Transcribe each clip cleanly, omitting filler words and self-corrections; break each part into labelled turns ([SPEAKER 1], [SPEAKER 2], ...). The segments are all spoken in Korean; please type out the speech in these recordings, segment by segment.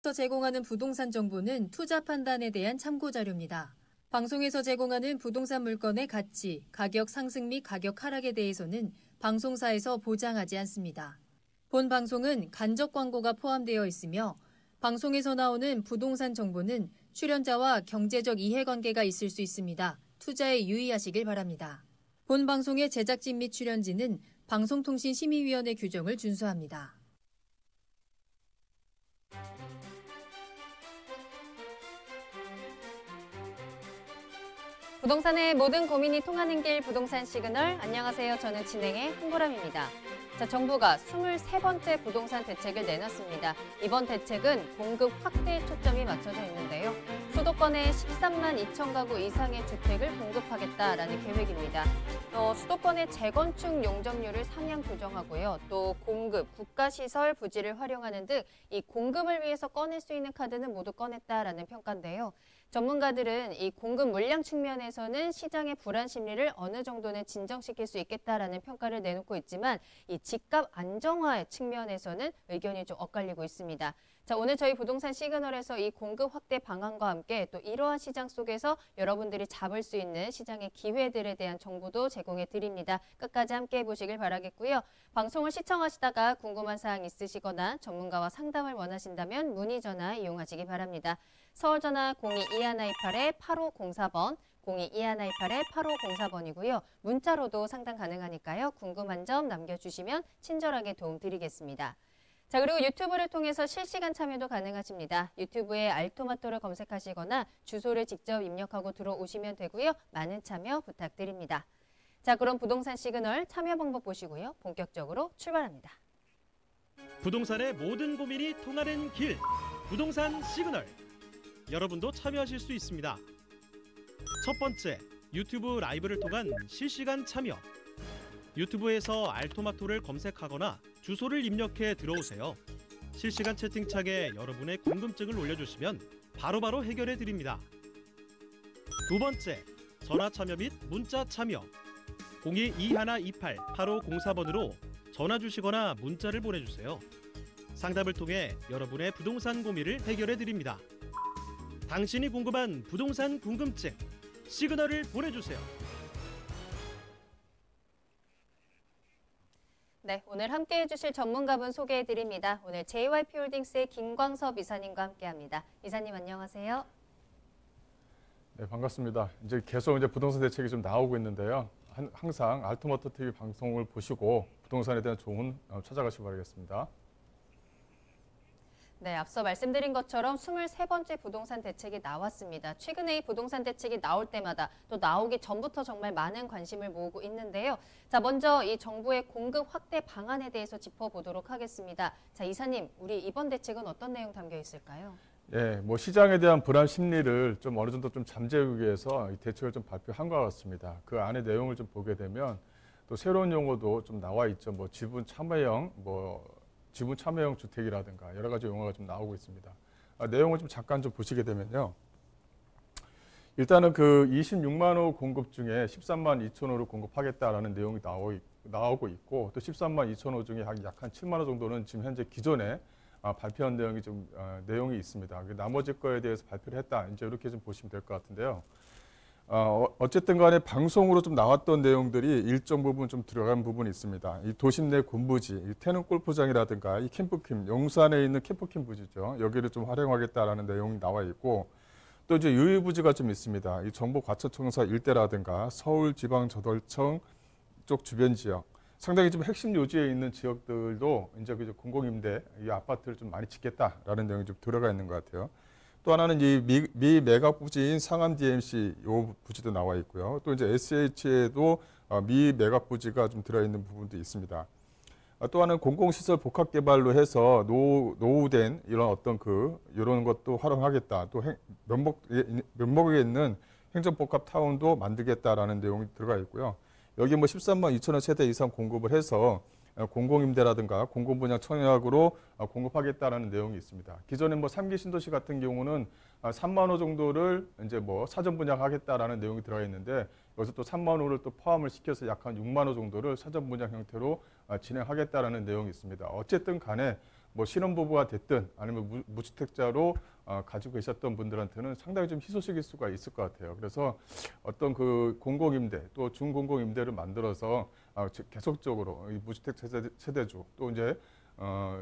[SPEAKER 1] 방송에서 제공하는 부동산 정보는 투자 판단에 대한 참고 자료입니다. 방송에서 제공하는 부동산 물건의 가치, 가격 상승 및 가격 하락에 대해서는 방송사에서 보장하지 않습니다. 본 방송은 간접 광고가 포함되어 있으며 방송에서 나오는 부동산 정보는 출연자와 경제적 이해관계가 있을 수 있습니다. 투자에 유의하시길 바랍니다. 본 방송의 제작진 및 출연진은 방송통신심의위원회 규정을 준수합니다.
[SPEAKER 2] 부동산의 모든 고민이 통하는 길 부동산 시그널. 안녕하세요. 저는 진행의 홍보람입니다. 정부가 23번째 부동산 대책을 내놨습니다. 이번 대책은 공급 확대에 초점이 맞춰져 있는데요. 수도권에 13만 2천 가구 이상의 주택을 공급하겠다라는 계획입니다. 수도권의 재건축 용적률을 상향 조정하고요. 또 공급, 국가시설 부지를 활용하는 등 이 공급을 위해서 꺼낼 수 있는 카드는 모두 꺼냈다라는 평가인데요. 전문가들은 이 공급 물량 측면에서는 시장의 불안 심리를 어느 정도는 진정시킬 수 있겠다라는 평가를 내놓고 있지만 이 집값 안정화 측면에서는 의견이 좀 엇갈리고 있습니다. 오늘 저희 부동산 시그널에서 이 공급 확대 방안과 함께 또 이러한 시장 속에서 여러분들이 잡을 수 있는 시장의 기회들에 대한 정보도 제공해 드립니다. 끝까지 함께 해보시길 바라겠고요. 방송을 시청하시다가 궁금한 사항 있으시거나 전문가와 상담을 원하신다면 문의 전화 이용하시기 바랍니다. 서울 전화 02-2128-8504번, 02-2128-8504번이고요. 문자로도 상담 가능하니까요. 궁금한 점 남겨주시면 친절하게 도움드리겠습니다. 그리고 유튜브를 통해서 실시간 참여도 가능하십니다. 유튜브에 알토마토를 검색하시거나 주소를 직접 입력하고 들어오시면 되고요. 많은 참여 부탁드립니다. 그럼 부동산 시그널 참여 방법 보시고요. 본격적으로 출발합니다.
[SPEAKER 3] 부동산의 모든 고민이 통하는 길, 부동산 시그널. 여러분도 참여하실 수 있습니다. 첫 번째, 유튜브 라이브를 통한 실시간 참여. 유튜브에서 알토마토를 검색하거나 주소를 입력해 들어오세요. 실시간 채팅창에 여러분의 궁금증을 올려주시면 바로바로 해결해 드립니다. 두 번째, 전화 참여 및 문자 참여. 02-2128-8504번으로 전화 주시거나 문자를 보내주세요. 상담을 통해 여러분의 부동산 고민을 해결해 드립니다. 당신이 궁금한 부동산 궁금증, 시그널을 보내주세요.
[SPEAKER 2] 네, 오늘 함께 해주실 전문가분 소개해드립니다. 오늘 JYP홀딩스의 김광섭 이사님과 함께합니다. 이사님 안녕하세요.
[SPEAKER 4] 네, 반갑습니다. 계속 부동산 대책이 좀 나오고 있는데요. 항상 알토마토 TV 방송을 보시고 부동산에 대한 조언 찾아가시기 바라겠습니다.
[SPEAKER 2] 네, 앞서 말씀드린 것처럼 23번째 부동산 대책이 나왔습니다. 최근에 이 부동산 대책이 나올 때마다 또 나오기 전부터 정말 많은 관심을 모으고 있는데요. 먼저 이 정부의 공급 확대 방안에 대해서 짚어보도록 하겠습니다. 이사님, 우리 이번 대책은 어떤 내용 담겨 있을까요?
[SPEAKER 4] 예, 시장에 대한 불안 심리를 좀 어느 정도 좀 잠재우기 위해서 이 대책을 좀 발표한 것 같습니다. 그 안에 내용을 좀 보게 되면 또 새로운 용어도 좀 나와 있죠. 지분 참여형 주택이라든가 여러 가지 용어가 좀 나오고 있습니다. 내용을 좀 잠깐 좀 보시게 되면요. 일단은 그 26만 호 공급 중에 13만 2천 호를 공급하겠다라는 내용이 나오고 있고 또 13만 2천 호 중에 약 한 7만 호 정도는 지금 현재 기존에 발표한 내용이 좀 내용이 있습니다. 나머지 거에 대해서 발표를 했다. 이렇게 좀 보시면 될 것 같은데요. 어쨌든 간에 방송으로 좀 나왔던 내용들이 일정 부분 좀 들어간 부분이 있습니다. 이 도심 내 군부지, 이 태릉 골프장이라든가 이 캠프킴, 용산에 있는 캠프킴 부지죠. 여기를 좀 활용하겠다라는 내용이 나와 있고 또 유휴부지가 좀 있습니다. 이 정부과천청사 일대라든가 서울지방저돌청 쪽 주변 지역, 상당히 좀 핵심 요지에 있는 지역들도 공공임대, 이 아파트를 좀 많이 짓겠다라는 내용이 좀 들어가 있는 것 같아요. 또 하나는 이 미 매각 부지인 상암 DMC 요 부지도 나와 있고요. 또 SH에도 미 매각 부지가 좀 들어있는 부분도 있습니다. 또 하나는 공공시설 복합 개발로 해서 노후된 이런 이런 것도 활용하겠다. 또 면목에 있는 행정복합 타운도 만들겠다라는 내용이 들어가 있고요. 여기 13만 2천 원 세대 이상 공급을 해서 공공임대라든가 공공분양 청약으로 공급하겠다라는 내용이 있습니다. 기존에 3기 신도시 같은 경우는 3만 호 정도를 사전 분양하겠다라는 내용이 들어가 있는데 여기서 또 3만 호를 또 포함을 시켜서 약 한 6만 호 정도를 사전 분양 형태로 진행하겠다라는 내용이 있습니다. 어쨌든 간에 뭐 신혼부부가 됐든 아니면 무주택자로 가지고 계셨던 분들한테는 상당히 좀 희소식일 수가 있을 것 같아요. 그래서 어떤 그 공공임대 또 준공공임대를 만들어서 계속적으로 이 무주택 세대주 또 이제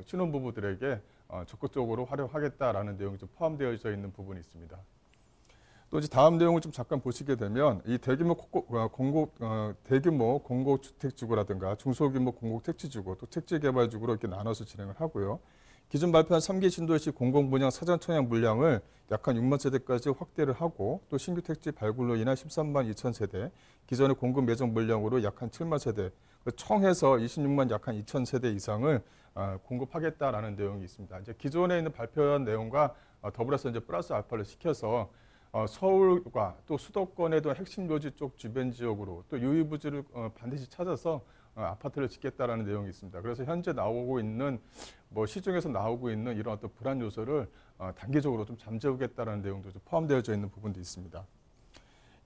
[SPEAKER 4] 신혼부부들에게 적극적으로 활용하겠다라는 내용이 좀 포함되어져 있는 부분이 있습니다. 또 이제 다음 내용을 좀 잠깐 보시게 되면 이 대규모 공공주택지구라든가 중소규모 공공택지지구 또 택지개발지구로 이렇게 나눠서 진행을 하고요. 기존 발표한 3기 신도시 공공분양 사전 청약 물량을 약 한 6만 세대까지 확대를 하고 또 신규 택지 발굴로 인한 13만 2천 세대, 기존의 공급 예정 물량으로 약 한 7만 세대, 총해서 26만 약 한 2천 세대 이상을 공급하겠다라는 내용이 있습니다. 이제 기존에 있는 발표한 내용과 더불어서 이제 플러스 알파를 시켜서 서울과 또 수도권에도 핵심 요지 쪽 주변 지역으로 또 유의부지를 반드시 찾아서 아파트를 짓겠다라는 내용이 있습니다. 그래서 현재 나오고 있는 뭐 시중에서 나오고 있는 이런 어떤 불안 요소를 단기적으로 좀 잠재우겠다라는 내용도 좀 포함되어져 있는 부분도 있습니다.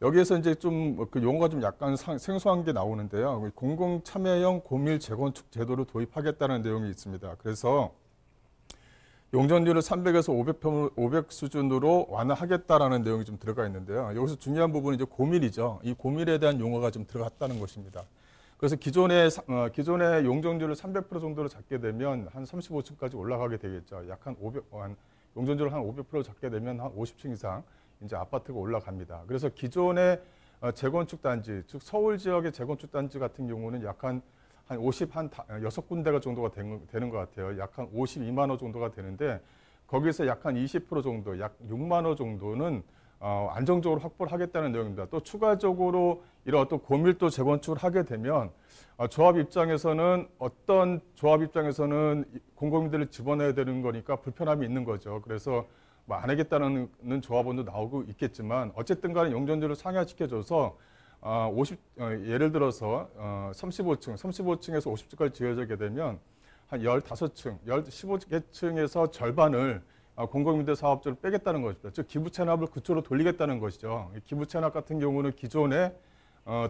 [SPEAKER 4] 여기에서 이제 좀 그 용어가 좀 약간 생소한 게 나오는데요. 공공 참여형 고밀 재건축 제도를 도입하겠다는 내용이 있습니다. 그래서 용적률을 300에서 500 수준으로 완화하겠다라는 내용이 좀 들어가 있는데요. 여기서 중요한 부분은 이제 고밀이죠. 이 고밀에 대한 용어가 좀 들어갔다는 것입니다. 그래서 기존의 용적률을 300% 정도로 잡게 되면 한 35층까지 올라가게 되겠죠. 약 한 용적률을 한 500% 잡게 되면 한 50층 이상 이제 아파트가 올라갑니다. 그래서 기존의 재건축 단지, 즉 서울 지역의 재건축 단지 같은 경우는 약 한 6군데가 정도가 되는 것 같아요. 약 한 52만 호 정도가 되는데 거기서 약 한 20% 정도, 약 6만 호 정도는 안정적으로 확보를 하겠다는 내용입니다. 또 추가적으로 이런 어떤 고밀도 재건축을 하게 되면 조합 입장에서는 공공임대를 집어넣어야 되는 거니까 불편함이 있는 거죠. 그래서 뭐 안 하겠다는 조합원도 나오고 있겠지만 어쨌든 간에 용적률을 상향시켜줘서 예를 들어서 35층에서 50층까지 지어지게 되면 한 15층, 15층에서 절반을 공공임대 사업자를 빼겠다는 것입니다. 즉 기부 체납을 그쪽으로 돌리겠다는 것이죠. 기부 체납 같은 경우는 기존에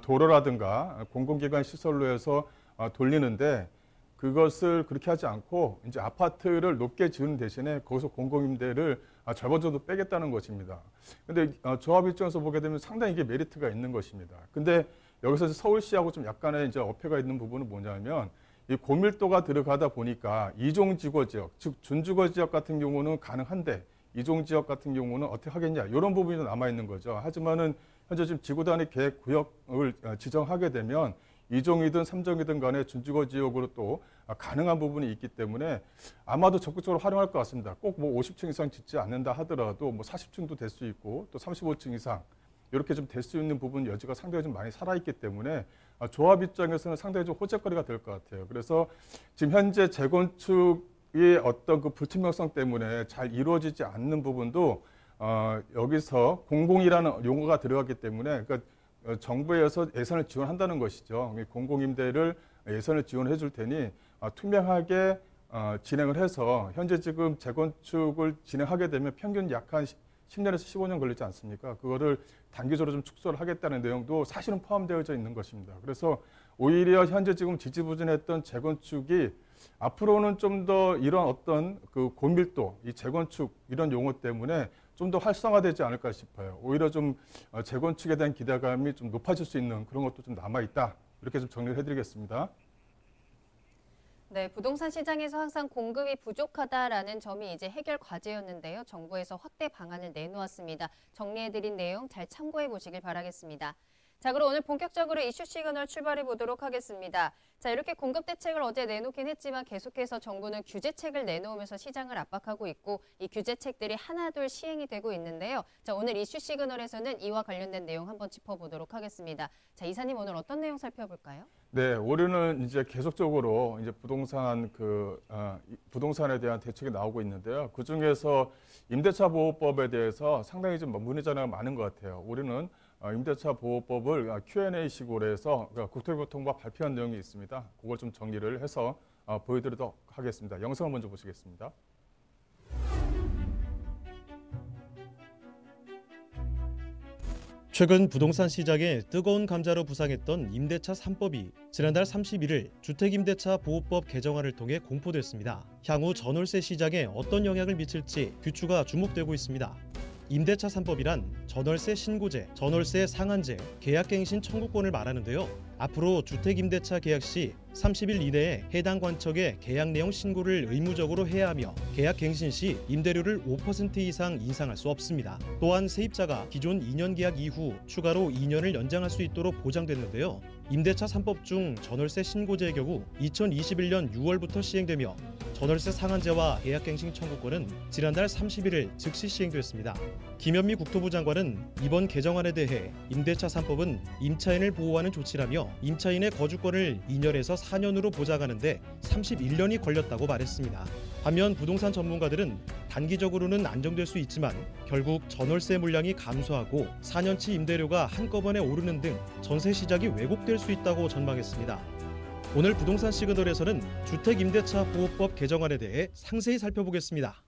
[SPEAKER 4] 도로라든가 공공기관 시설로 해서 돌리는데 그것을 그렇게 하지 않고 이제 아파트를 높게 지은 대신에 거기서 공공임대를 절반 정도 빼겠다는 것입니다. 근데 조합 입장에서 보게 되면 상당히 이게 메리트가 있는 것입니다. 근데 여기서 서울시하고 좀 약간의 이제 어폐가 있는 부분은 뭐냐면 이 고밀도가 들어가다 보니까 이종지구 지역, 즉 준주거 지역 같은 경우는 가능한데 이종 지역 같은 경우는 어떻게 하겠냐 이런 부분이 남아 있는 거죠. 하지만은 현재 지금 지구 단위 계획 구역을 지정하게 되면 2종이든 3종이든 간에 준주거 지역으로 또 가능한 부분이 있기 때문에 아마도 적극적으로 활용할 것 같습니다. 꼭 뭐 50층 이상 짓지 않는다 하더라도 뭐 40층도 될 수 있고 또 35층 이상 이렇게 좀 될 수 있는 부분 여지가 상당히 좀 많이 살아있기 때문에 조합 입장에서는 상당히 좀 호재거리가 될 것 같아요. 그래서 지금 현재 재건축의 어떤 그 불투명성 때문에 잘 이루어지지 않는 부분도 여기서 공공이라는 용어가 들어갔기 때문에 그러니까 정부에서 예산을 지원한다는 것이죠. 공공임대를 예산을 지원해 줄 테니 투명하게 진행을 해서 현재 지금 재건축을 진행하게 되면 평균 약 한 10년에서 15년 걸리지 않습니까? 그거를 단기적으로 좀 축소를 하겠다는 내용도 사실은 포함되어져 있는 것입니다. 그래서 오히려 현재 지금 지지부진했던 재건축이 앞으로는 좀 더 이런 어떤 그 고밀도, 이 재건축 이런 용어 때문에 좀 더 활성화되지 않을까 싶어요. 오히려 좀 재건축에 대한 기대감이 좀 높아질 수 있는 그런 것도 좀 남아있다. 이렇게 좀 정리를 해드리겠습니다.
[SPEAKER 2] 네, 부동산 시장에서 항상 공급이 부족하다라는 점이 이제 해결 과제였는데요. 정부에서 확대 방안을 내놓았습니다. 정리해드린 내용 잘 참고해 보시길 바라겠습니다. 자, 그럼 오늘 본격적으로 이슈 시그널 출발해 보도록 하겠습니다. 자, 이렇게 공급 대책을 어제 내놓긴 했지만 계속해서 정부는 규제책을 내놓으면서 시장을 압박하고 있고 이 규제책들이 하나둘 시행이 되고 있는데요. 자, 오늘 이슈 시그널에서는 이와 관련된 내용 한번 짚어보도록 하겠습니다. 자, 이사님 오늘 어떤 내용 살펴볼까요?
[SPEAKER 4] 네, 올해는 이제 계속적으로 이제 부동산에 대한 대책이 나오고 있는데요. 그 중에서 임대차 보호법에 대해서 상당히 좀 문의 전화가 많은 것 같아요. 올해는 임대차 보호법을 Q&A 식으로 해서 국토교통부가 발표한 내용이 있습니다. 그걸 좀 정리를 해서 보여드리도록 하겠습니다. 영상을 먼저 보시겠습니다.
[SPEAKER 3] 최근 부동산 시장에 뜨거운 감자로 부상했던 임대차 3법이 지난달 31일 주택임대차 보호법 개정안을 통해 공포됐습니다. 향후 전월세 시장에 어떤 영향을 미칠지 귀추가 주목되고 있습니다. 임대차 3법이란 전월세 신고제, 전월세 상한제, 계약갱신 청구권을 말하는데요. 앞으로 주택임대차 계약 시 30일 이내에 해당 관청에 계약 내용 신고를 의무적으로 해야 하며 계약 갱신 시 임대료를 5% 이상 인상할 수 없습니다. 또한 세입자가 기존 2년 계약 이후 추가로 2년을 연장할 수 있도록 보장됐는데요. 임대차 3법 중 전월세 신고제의 경우 2021년 6월부터 시행되며 전월세 상한제와 계약갱신 청구권은 지난달 31일 즉시 시행됐습니다. 김현미 국토부 장관은 이번 개정안에 대해 임대차 3법은 임차인을 보호하는 조치라며 임차인의 거주권을 2년에서 4년으로 보장하는데 31년이 걸렸다고 말했습니다. 반면 부동산 전문가들은 단기적으로는 안정될 수 있지만 결국 전월세 물량이 감소하고 4년치 임대료가 한꺼번에 오르는 등 전세 시장이 왜곡될 수 있다고 전망했습니다. 오늘 부동산 시그널에서는 주택임대차 보호법 개정안에 대해 상세히 살펴보겠습니다.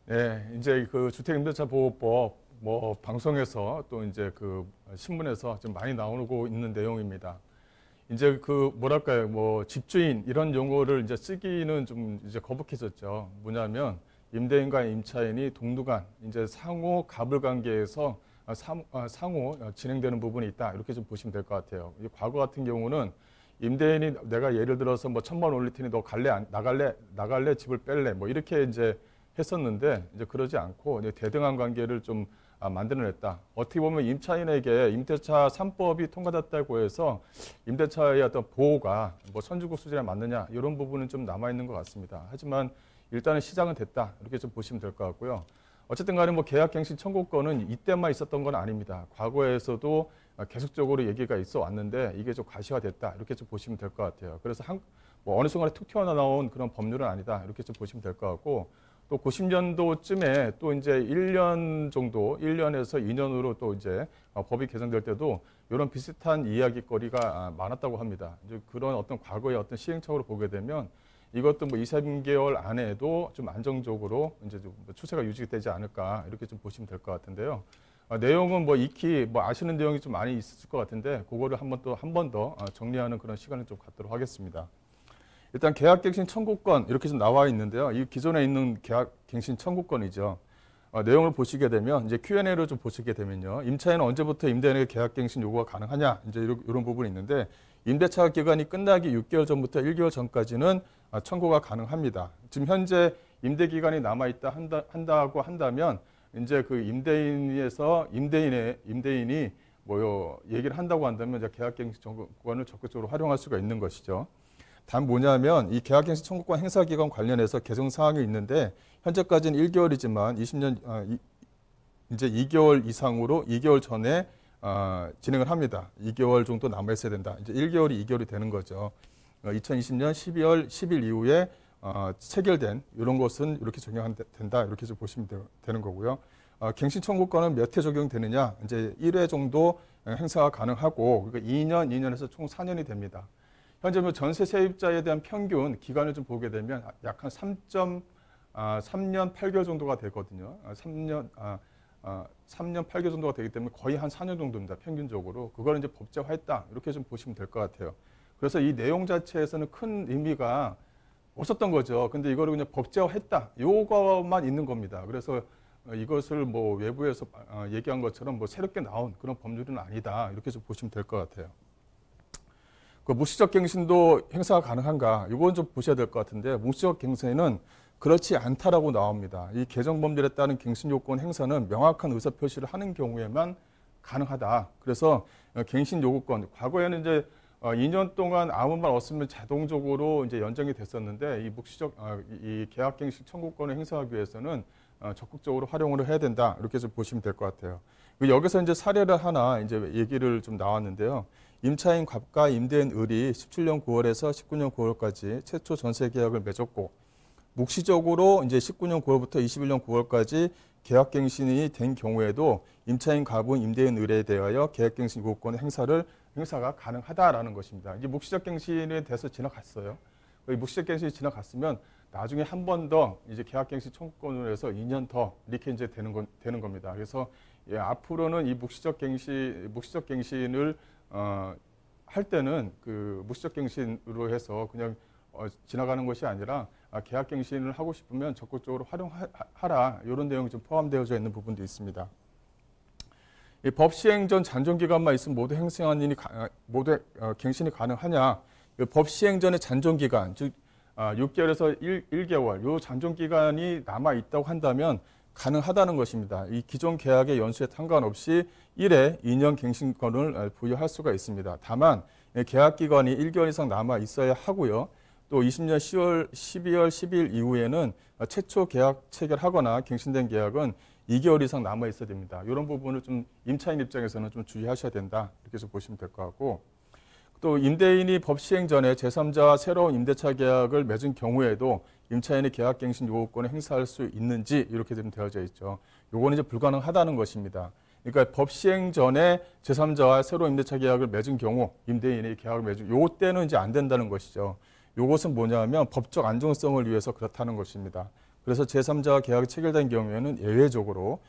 [SPEAKER 4] 네, 이제 그 주택임대차 보호법 방송에서 또 이제 그 신문에서 좀 많이 나오고 있는 내용입니다. 이제 그 뭐랄까요, 집주인 이런 용어를 이제 쓰기는 좀 이제 거북해졌죠. 뭐냐면 임대인과 임차인이 동등한 이제 상호 갑을 관계에서 상호 진행되는 부분이 있다, 이렇게 좀 보시면 될 것 같아요. 과거 같은 경우는 임대인이 내가 예를 들어서 1,000만 올릴 테니 너 나갈래 집을 뺄래 이렇게 이제 했었는데 이제 그러지 않고 이제 대등한 관계를 좀 만들어냈다. 어떻게 보면 임차인에게 임대차 3법이 통과됐다고 해서 임대차의 어떤 보호가 선진국 수준에 맞느냐 이런 부분은 좀 남아 있는 것 같습니다. 하지만 일단은 시작은 됐다, 이렇게 좀 보시면 될 것 같고요. 어쨌든 간에 계약갱신 청구권은 이때만 있었던 건 아닙니다. 과거에서도 계속적으로 얘기가 있어 왔는데 이게 좀 과시화됐다, 이렇게 좀 보시면 될 것 같아요. 그래서 어느 순간에 툭 튀어나온 그런 법률은 아니다, 이렇게 좀 보시면 될 것 같고, 또 90년도쯤에 또 이제 1년 정도, 1년에서 2년으로 또 이제 법이 개정될 때도 이런 비슷한 이야기거리가 많았다고 합니다. 이제 그런 어떤 과거의 어떤 시행착오를 보게 되면 이것도 2, 3개월 안에도 좀 안정적으로 이제 좀 추세가 유지되지 않을까, 이렇게 좀 보시면 될 것 같은데요. 내용은 익히 아시는 내용이 좀 많이 있을 것 같은데 그거를 한 번 더 정리하는 그런 시간을 좀 갖도록 하겠습니다. 일단 계약갱신 청구권 이렇게 좀 나와 있는데요. 이 기존에 있는 계약갱신 청구권이죠. 내용을 보시게 되면 이제 Q&A를 좀 보시게 되면요. 임차인은 언제부터 임대인에게 계약갱신 요구가 가능하냐, 이제 이런 부분이 있는데 임대차 기간이 끝나기 6개월 전부터 1개월 전까지는 청구가 가능합니다. 지금 현재 임대 기간이 남아 있다 한다고 한다면 이제 그 임대인이 얘기를 한다고 한다면 이제 계약갱신 청구권을 적극적으로 활용할 수가 있는 것이죠. 단 뭐냐면 이 계약갱신 청구권 행사 기간 관련해서 개정 사항이 있는데 현재까지는 1개월이지만 20년 이제 2개월 이상으로 2개월 전에 진행을 합니다. 2개월 정도 남아 있어야 된다. 이제 1개월이 2개월이 되는 거죠. 2020년 12월 10일 이후에 체결된 이런 것은 이렇게 적용된다, 이렇게 좀 보시면 되는 거고요. 갱신 청구권은 몇 회 적용되느냐? 이제 1회 정도 행사가 가능하고, 그러니까 2년에서 총 4년이 됩니다. 현재 전세 세입자에 대한 평균 기간을 좀 보게 되면 약 한 3년 8개월 정도가 되거든요. 3년 8개월 정도가 되기 때문에 거의 한 4년 정도입니다. 평균적으로. 그걸 이제 법제화했다, 이렇게 좀 보시면 될 것 같아요. 그래서 이 내용 자체에서는 큰 의미가 없었던 거죠. 근데 이거를 그냥 법제화했다, 요거만 있는 겁니다. 그래서 이것을 외부에서 얘기한 것처럼 새롭게 나온 그런 법률은 아니다, 이렇게 좀 보시면 될 것 같아요. 묵시적 갱신도 행사가 가능한가? 이건 좀 보셔야 될 것 같은데, 묵시적 갱신은 그렇지 않다라고 나옵니다. 이 개정 법률에 따른 갱신 요건 행사는 명확한 의사 표시를 하는 경우에만 가능하다. 그래서 갱신 요구권, 과거에는 이제 2년 동안 아무 말 없으면 자동적으로 이제 연장이 됐었는데, 이 계약갱신 청구권을 행사하기 위해서는 적극적으로 활용을 해야 된다, 이렇게 좀 보시면 될 것 같아요. 여기서 이제 사례를 하나 이제 얘기를 좀 나왔는데요. 임차인 갑과 임대인 을이 17년 9월에서 19년 9월까지 최초 전세 계약을 맺었고, 묵시적으로 이제 19년 9월부터 21년 9월까지 계약갱신이 된 경우에도 임차인 갑은 임대인 을에 대하여 계약갱신 요구권 행사가 가능하다라는 것입니다. 이제 묵시적 갱신에 대해서 지나갔어요. 묵시적갱신이 지나갔으면 나중에 한 번 더 이제 계약갱신 청구권으로 해서 2년 더 이렇게 이제 되는 겁니다. 그래서 예, 앞으로는 이 묵시적갱신을 할 때는 그 묵시적갱신으로 해서 그냥 지나가는 것이 아니라 계약갱신을 하고 싶으면 적극적으로 활용하라 이런 내용이 좀 포함되어져 있는 부분도 있습니다. 이 법 시행 전 잔존 기간만 있으면 모두 갱신이 가능하냐? 법 시행 전의 잔존 기간, 즉 6개월에서 1개월 요 잔존 기간이 남아 있다고 한다면 가능하다는 것입니다. 이 기존 계약의 연수에 상관없이 1회 2년 갱신권을 부여할 수가 있습니다. 다만 계약 기간이 1개월 이상 남아 있어야 하고요. 또 20년 12월 10일 이후에는 최초 계약 체결하거나 갱신된 계약은 2개월 이상 남아 있어야 됩니다. 이런 부분을 좀 임차인 입장에서는 좀 주의하셔야 된다. 이렇게 해서 보시면 될 것 같고, 또 임대인이 법 시행 전에 제3자와 새로운 임대차 계약을 맺은 경우에도 임차인의 계약갱신 요구권을 행사할 수 있는지 이렇게 좀 되어져 있죠. 요거는 이제 불가능하다는 것입니다. 그러니까 법 시행 전에 제3자와 새로운 임대차 계약을 맺은 경우 임대인이 계약을 맺은 요 때는 이제 안 된다는 것이죠. 요것은 뭐냐면 법적 안정성을 위해서 그렇다는 것입니다. 그래서 제3자와 계약이 체결된 경우에는 예외적으로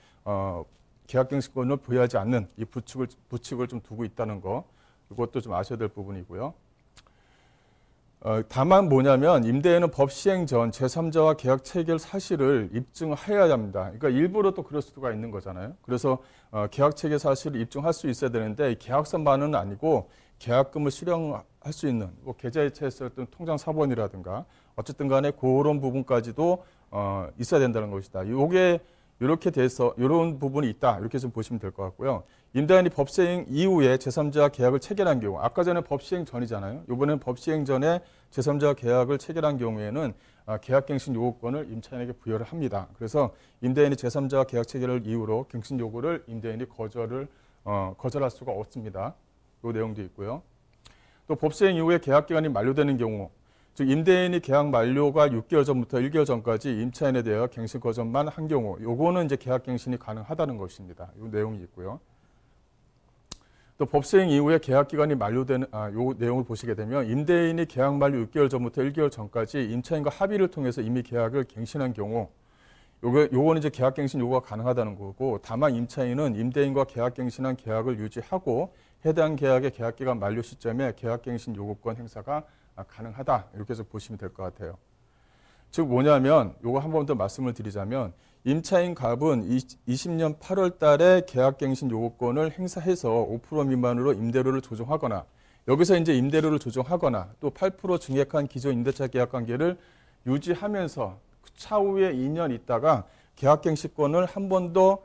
[SPEAKER 4] 계약갱신권을 부여하지 않는 이 부칙을 좀 두고 있다는 거. 이것도 좀 아셔야 될 부분이고요. 다만 뭐냐면 임대인은 법 시행 전 제3자와 계약 체결 사실을 입증해야 합니다. 그러니까 일부러 또 그럴 수가 있는 거잖아요. 그래서 계약 체결 사실을 입증할 수 있어야 되는데 계약서만은 아니고 계약금을 수령할 수 있는 뭐 계좌이체했었던 통장 사본이라든가 어쨌든 간에 그런 부분까지도 있어야 된다는 것이다. 요게 이렇게 돼서 이런 부분이 있다. 이렇게 좀 보시면 될 것 같고요. 임대인이 법 시행 이후에 제3자와 계약을 체결한 경우, 아까 전에 법 시행 전이잖아요. 이번에는 법 시행 전에 제3자와 계약을 체결한 경우에는 계약갱신 요구권을 임차인에게 부여를 합니다. 그래서 임대인이 제3자와 계약 체결을 이유로 갱신 요구를 임대인이 거절할 수가 없습니다. 이 내용도 있고요. 또 법 시행 이후에 계약 기간이 만료되는 경우, 즉 임대인이 계약 만료가 6개월 전부터 1개월 전까지 임차인에 대하여 갱신 거절만 한 경우, 요거는 이제 계약 갱신이 가능하다는 것입니다. 이 내용이 있고요. 또 법 시행 이후에 계약 기간이 만료되는 요 내용을 보시게 되면 임대인이 계약 만료 6개월 전부터 1개월 전까지 임차인과 합의를 통해서 이미 계약을 갱신한 경우, 요거는 이제 계약 갱신 요구가 가능하다는 거고, 다만 임차인은 임대인과 계약 갱신한 계약을 유지하고 해당 계약의 계약 기간 만료 시점에 계약 갱신 요구권 행사가 가능하다. 이렇게 해서 보시면 될 것 같아요. 즉 뭐냐면 요거 한 번 더 말씀을 드리자면 임차인 갑은 20년 8월 달에 계약갱신 요구권을 행사해서 5% 미만으로 임대료를 조정하거나, 여기서 이제 임대료를 조정하거나 또 8% 증액한 기존 임대차 계약 관계를 유지하면서 차후에 2년 있다가 계약갱신권을 한 번 더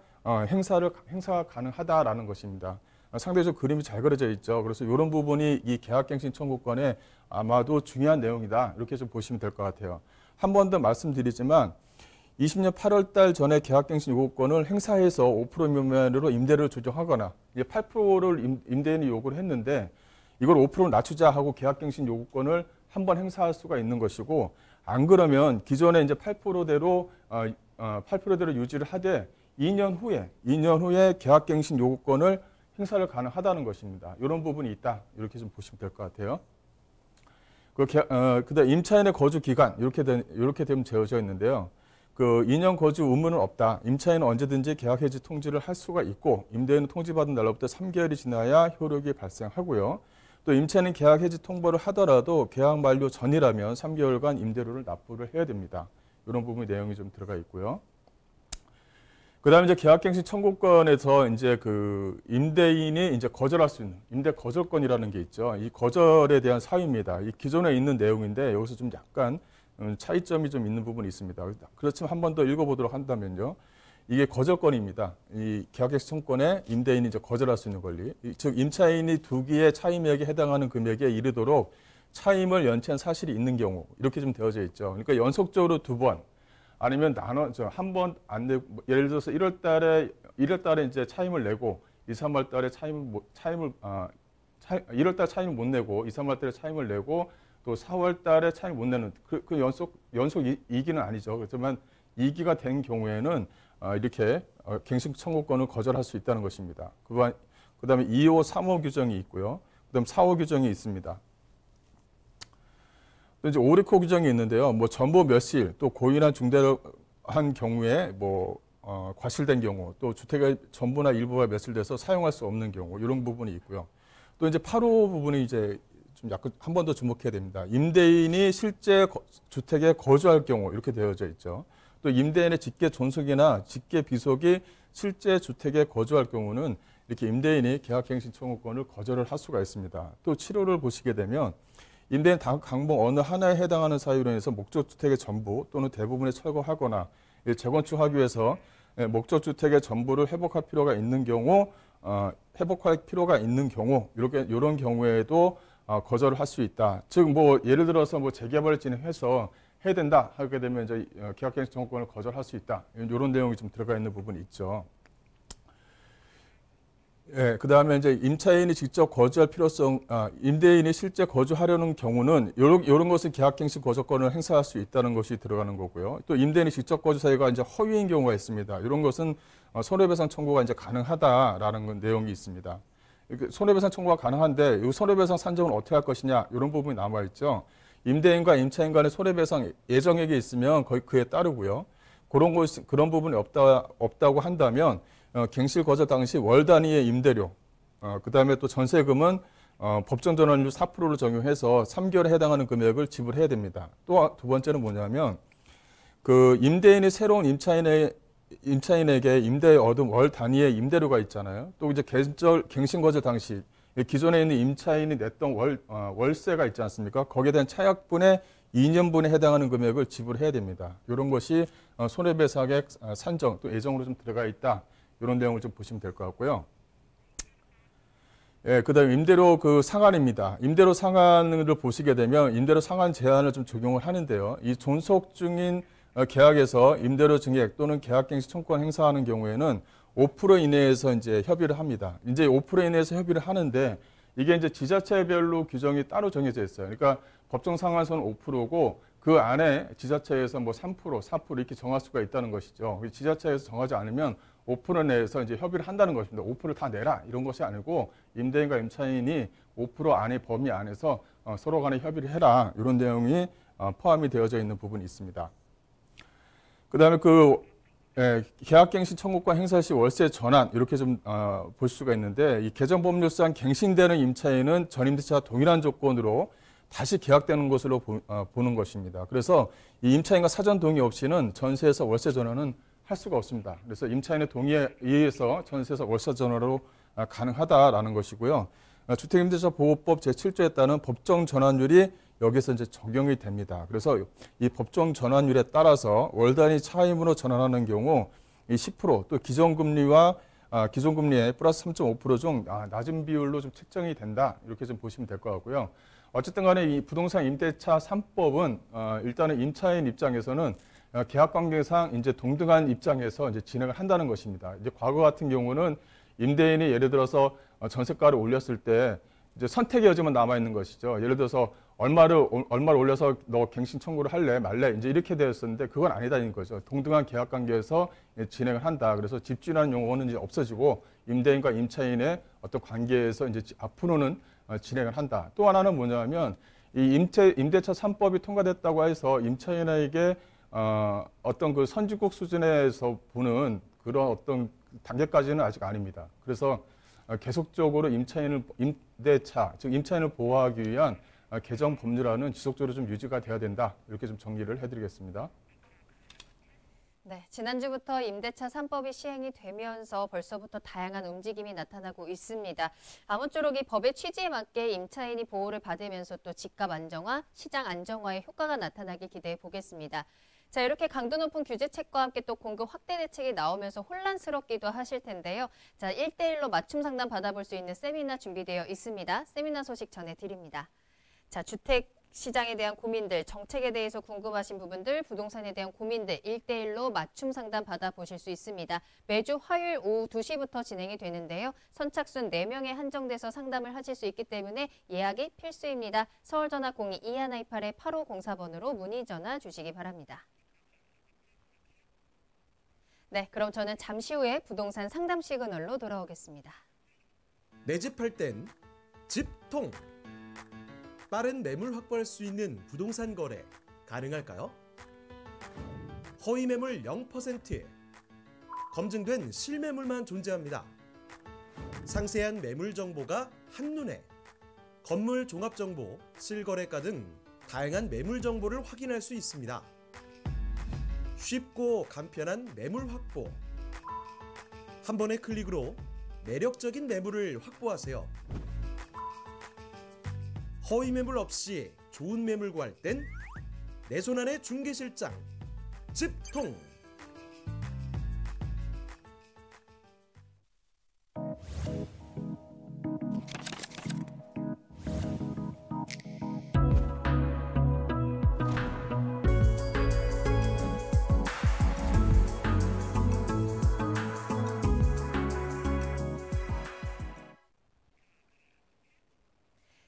[SPEAKER 4] 행사가 가능하다라는 것입니다. 상대적으로 그림이 잘 그려져 있죠. 그래서 이런 부분이 이 계약갱신 청구권의 아마도 중요한 내용이다. 이렇게 좀 보시면 될 것 같아요. 한 번 더 말씀드리지만 20년 8월 달 전에 계약갱신 요구권을 행사해서 5% 미만으로 임대료를 조정하거나, 이제 8%를 임대인이 요구를 했는데 이걸 5% 낮추자 하고 계약갱신 요구권을 한 번 행사할 수가 있는 것이고, 안 그러면 기존에 이제 8%대로 유지를 하되 2년 후에 계약갱신 요구권을 행사를 가능하다는 것입니다. 이런 부분이 있다. 이렇게 좀 보시면 될 것 같아요. 그다음 임차인의 거주 기간 이렇게 되면 되어져 있는데요. 그 2년 거주 의무는 없다. 임차인은 언제든지 계약 해지 통지를 할 수가 있고, 임대인은 통지받은 날로부터 3개월이 지나야 효력이 발생하고요. 또 임차인은 계약 해지 통보를 하더라도 계약 만료 전이라면 3개월간 임대료를 납부를 해야 됩니다. 이런 부분 내용이 좀 들어가 있고요. 그다음에 이제 계약갱신 청구권에서 이제 그 임대인이 이제 거절할 수 있는 임대 거절권이라는 게 있죠. 이 거절에 대한 사유입니다. 이 기존에 있는 내용인데 여기서 좀 약간 차이점이 좀 있는 부분이 있습니다. 그렇지만 한 번 더 읽어보도록 한다면요. 이게 거절권입니다. 이 계약갱신 청구권에 임대인이 이제 거절할 수 있는 권리. 즉 임차인이 두기의 차임액에 해당하는 금액에 이르도록 차임을 연체한 사실이 있는 경우, 이렇게 좀 되어져 있죠. 그러니까 연속적으로 2번 아니면 한 번 안 내고, 예를 들어서 1월 달에 이제 차임을 내고 2, 3월 달에 1월 달 차임을 못 내고 2, 3월 달에 차임을 내고 또 4월 달에 차임을 못 내는 그 연속 2기는 아니죠. 그렇지만 2기가 된 경우에는 이렇게 갱신 청구권을 거절할 수 있다는 것입니다. 그다음에 2호, 3호 규정이 있고요. 그다음 4호 규정이 있습니다. 또 이제 오리코 규정이 있는데요. 뭐 전보 몇실, 또 고의나 중대한 경우에 뭐 과실된 경우, 또 주택의 전부나 일부가 매실돼서 사용할 수 없는 경우 이런 부분이 있고요. 또 이제 8호 부분이 이제 좀 약간 한 번 더 주목해야 됩니다. 임대인이 실제 주택에 거주할 경우 이렇게 되어져 있죠. 또 임대인의 직계 존속이나 직계 비속이 실제 주택에 거주할 경우는 이렇게 임대인이 계약갱신 청구권을 거절을 할 수가 있습니다. 또 7호를 보시게 되면 임대인 강봉 어느 하나에 해당하는 사유로 인해서 목적주택의 전부 또는 대부분을 철거하거나 재건축하기 위해서 목적주택의 전부를 회복할 필요가 있는 경우, 이런 경우에도 거절을 할 수 있다. 즉, 뭐 예를 들어서 뭐 재개발을 진행해서 해야 된다 하게 되면 이제 계약갱신 청구권을 거절할 수 있다. 이런 내용이 좀 들어가 있는 부분이 있죠. 예, 그 다음에 이제 임차인이 직접 거주할 필요성, 임대인이 실제 거주하려는 경우는 이런 것은 계약갱신 거절권을 행사할 수 있다는 것이 들어가는 거고요. 또 임대인이 직접 거주 사유가 이제 허위인 경우가 있습니다. 이런 것은 손해배상 청구가 이제 가능하다라는 내용이 있습니다. 손해배상 청구가 가능한데 이 손해배상 산정은 어떻게 할 것이냐 이런 부분이 남아 있죠. 임대인과 임차인 간의 손해배상 예정액이 있으면 거의 그에 따르고요. 그런 부분이 없다고 한다면 갱실 거절 당시 월 단위의 임대료, 그 다음에 또 전세금은 법정 전환율 4%를 적용해서 3개월에 해당하는 금액을 지불해야 됩니다. 또 두 번째는 뭐냐면 그 임대인이 새로운 임차인에게 임대에 얻은 월 단위의 임대료가 있잖아요. 또 이제 갱신 거절 당시 기존에 있는 임차인이 냈던 월세가 있지 않습니까? 거기에 대한 차액분의 2년분에 해당하는 금액을 지불해야 됩니다. 이런 것이 손해배상액 산정 또 예정으로 좀 들어가 있다. 이런 내용을 좀 보시면 될 것 같고요. 예, 그다음에 임대료 그 상한입니다. 임대료 상한을 보시게 되면 임대료 상한 제한을 좀 적용을 하는데요. 이 존속 중인 계약에서 임대료 증액 또는 계약갱신 청구권 행사하는 경우에는 5% 이내에서 이제 협의를 합니다. 이제 5% 이내에서 협의를 하는데 이게 이제 지자체별로 규정이 따로 정해져 있어요. 그러니까 법정 상한선은 5%고 그 안에 지자체에서 뭐 3%, 4% 이렇게 정할 수가 있다는 것이죠. 지자체에서 정하지 않으면 5% 내에서 이제 협의를 한다는 것입니다. 5% 다 내라 이런 것이 아니고 임대인과 임차인이 5% 안의 범위 안에서 서로 간에 협의를 해라 이런 내용이 포함이 되어져 있는 부분이 있습니다. 그다음에 계약갱신 청구권 행사 시 월세 전환 이렇게 좀 볼 수가 있는데 이 개정법률상 갱신되는 임차인은 전임대차와 동일한 조건으로 다시 계약되는 것으로 보는 것입니다. 그래서 이 임차인과 사전 동의 없이는 전세에서 월세 전환은 할 수가 없습니다. 그래서 임차인의 동의에 의해서 전세에서 월세 전환으로 가능하다라는 것이고요. 주택임대차 보호법 제7조에 따른 법정 전환율이 여기서 이제 적용이 됩니다. 그래서 이 법정 전환율에 따라서 월 단위 차임으로 전환하는 경우 이 10% 또 기존금리의 플러스 3.5% 중 낮은 비율로 좀 책정이 된다. 이렇게 좀 보시면 될 것 같고요. 어쨌든 간에 이 부동산 임대차 3법은 일단은 임차인 입장에서는 계약 관계상 이제 동등한 입장에서 이제 진행을 한다는 것입니다. 이제 과거 같은 경우는 임대인이 예를 들어서 전세가를 올렸을 때 이제 선택의 여지만 남아 있는 것이죠. 예를 들어서 얼마를 올려서 너 갱신 청구를 할래 말래 이제 이렇게 되었었는데 그건 아니다는 거죠. 동등한 계약 관계에서 진행을 한다. 그래서 집주인이라는 용어는 이제 없어지고 임대인과 임차인의 어떤 관계에서 이제 앞으로는 진행을 한다. 또 하나는 뭐냐면 이 임대차 3법이 통과됐다고 해서 임차인에게 어떤 그 선진국 수준에서 보는 그런 어떤 단계까지는 아직 아닙니다. 그래서 계속적으로 임대차, 즉 임차인을 보호하기 위한 개정 법률안은 지속적으로 좀 유지가 돼야 된다. 이렇게 좀 정리를 해드리겠습니다.
[SPEAKER 2] 네, 지난주부터 임대차 3법이 시행이 되면서 벌써부터 다양한 움직임이 나타나고 있습니다. 아무쪼록 이 법의 취지에 맞게 임차인이 보호를 받으면서 또 집값 안정화, 시장 안정화에 효과가 나타나길 기대해 보겠습니다. 자, 이렇게 강도 높은 규제책과 함께 또 공급 확대 대책이 나오면서 혼란스럽기도 하실 텐데요. 자, 1대1로 맞춤 상담 받아볼 수 있는 세미나 준비되어 있습니다. 세미나 소식 전해드립니다. 자, 주택 시장에 대한 고민들, 정책에 대해서 궁금하신 부분들, 부동산에 대한 고민들 1대1로 맞춤 상담 받아보실 수 있습니다. 매주 화요일 오후 2시부터 진행이 되는데요. 선착순 4명에 한정돼서 상담을 하실 수 있기 때문에 예약이 필수입니다. 서울전화 02-2128-8504번으로 문의 전화 주시기 바랍니다. 네, 그럼 저는 잠시 후에 부동산 상담 시그널로 돌아오겠습니다.
[SPEAKER 5] 내 집 할 땐 집통. 빠른 매물 확보할 수 있는 부동산 거래 가능할까요? 허위 매물 0%, 검증된 실매물만 존재합니다. 상세한 매물 정보가 한눈에 건물 종합 정보, 실거래가 등 다양한 매물 정보를 확인할 수 있습니다. 쉽고 간편한 매물 확보. 한 번의 클릭으로 매력적인 매물을 확보하세요. 허위 매물 없이 좋은 매물 구할 땐 내 손 안의 중개실장 집통.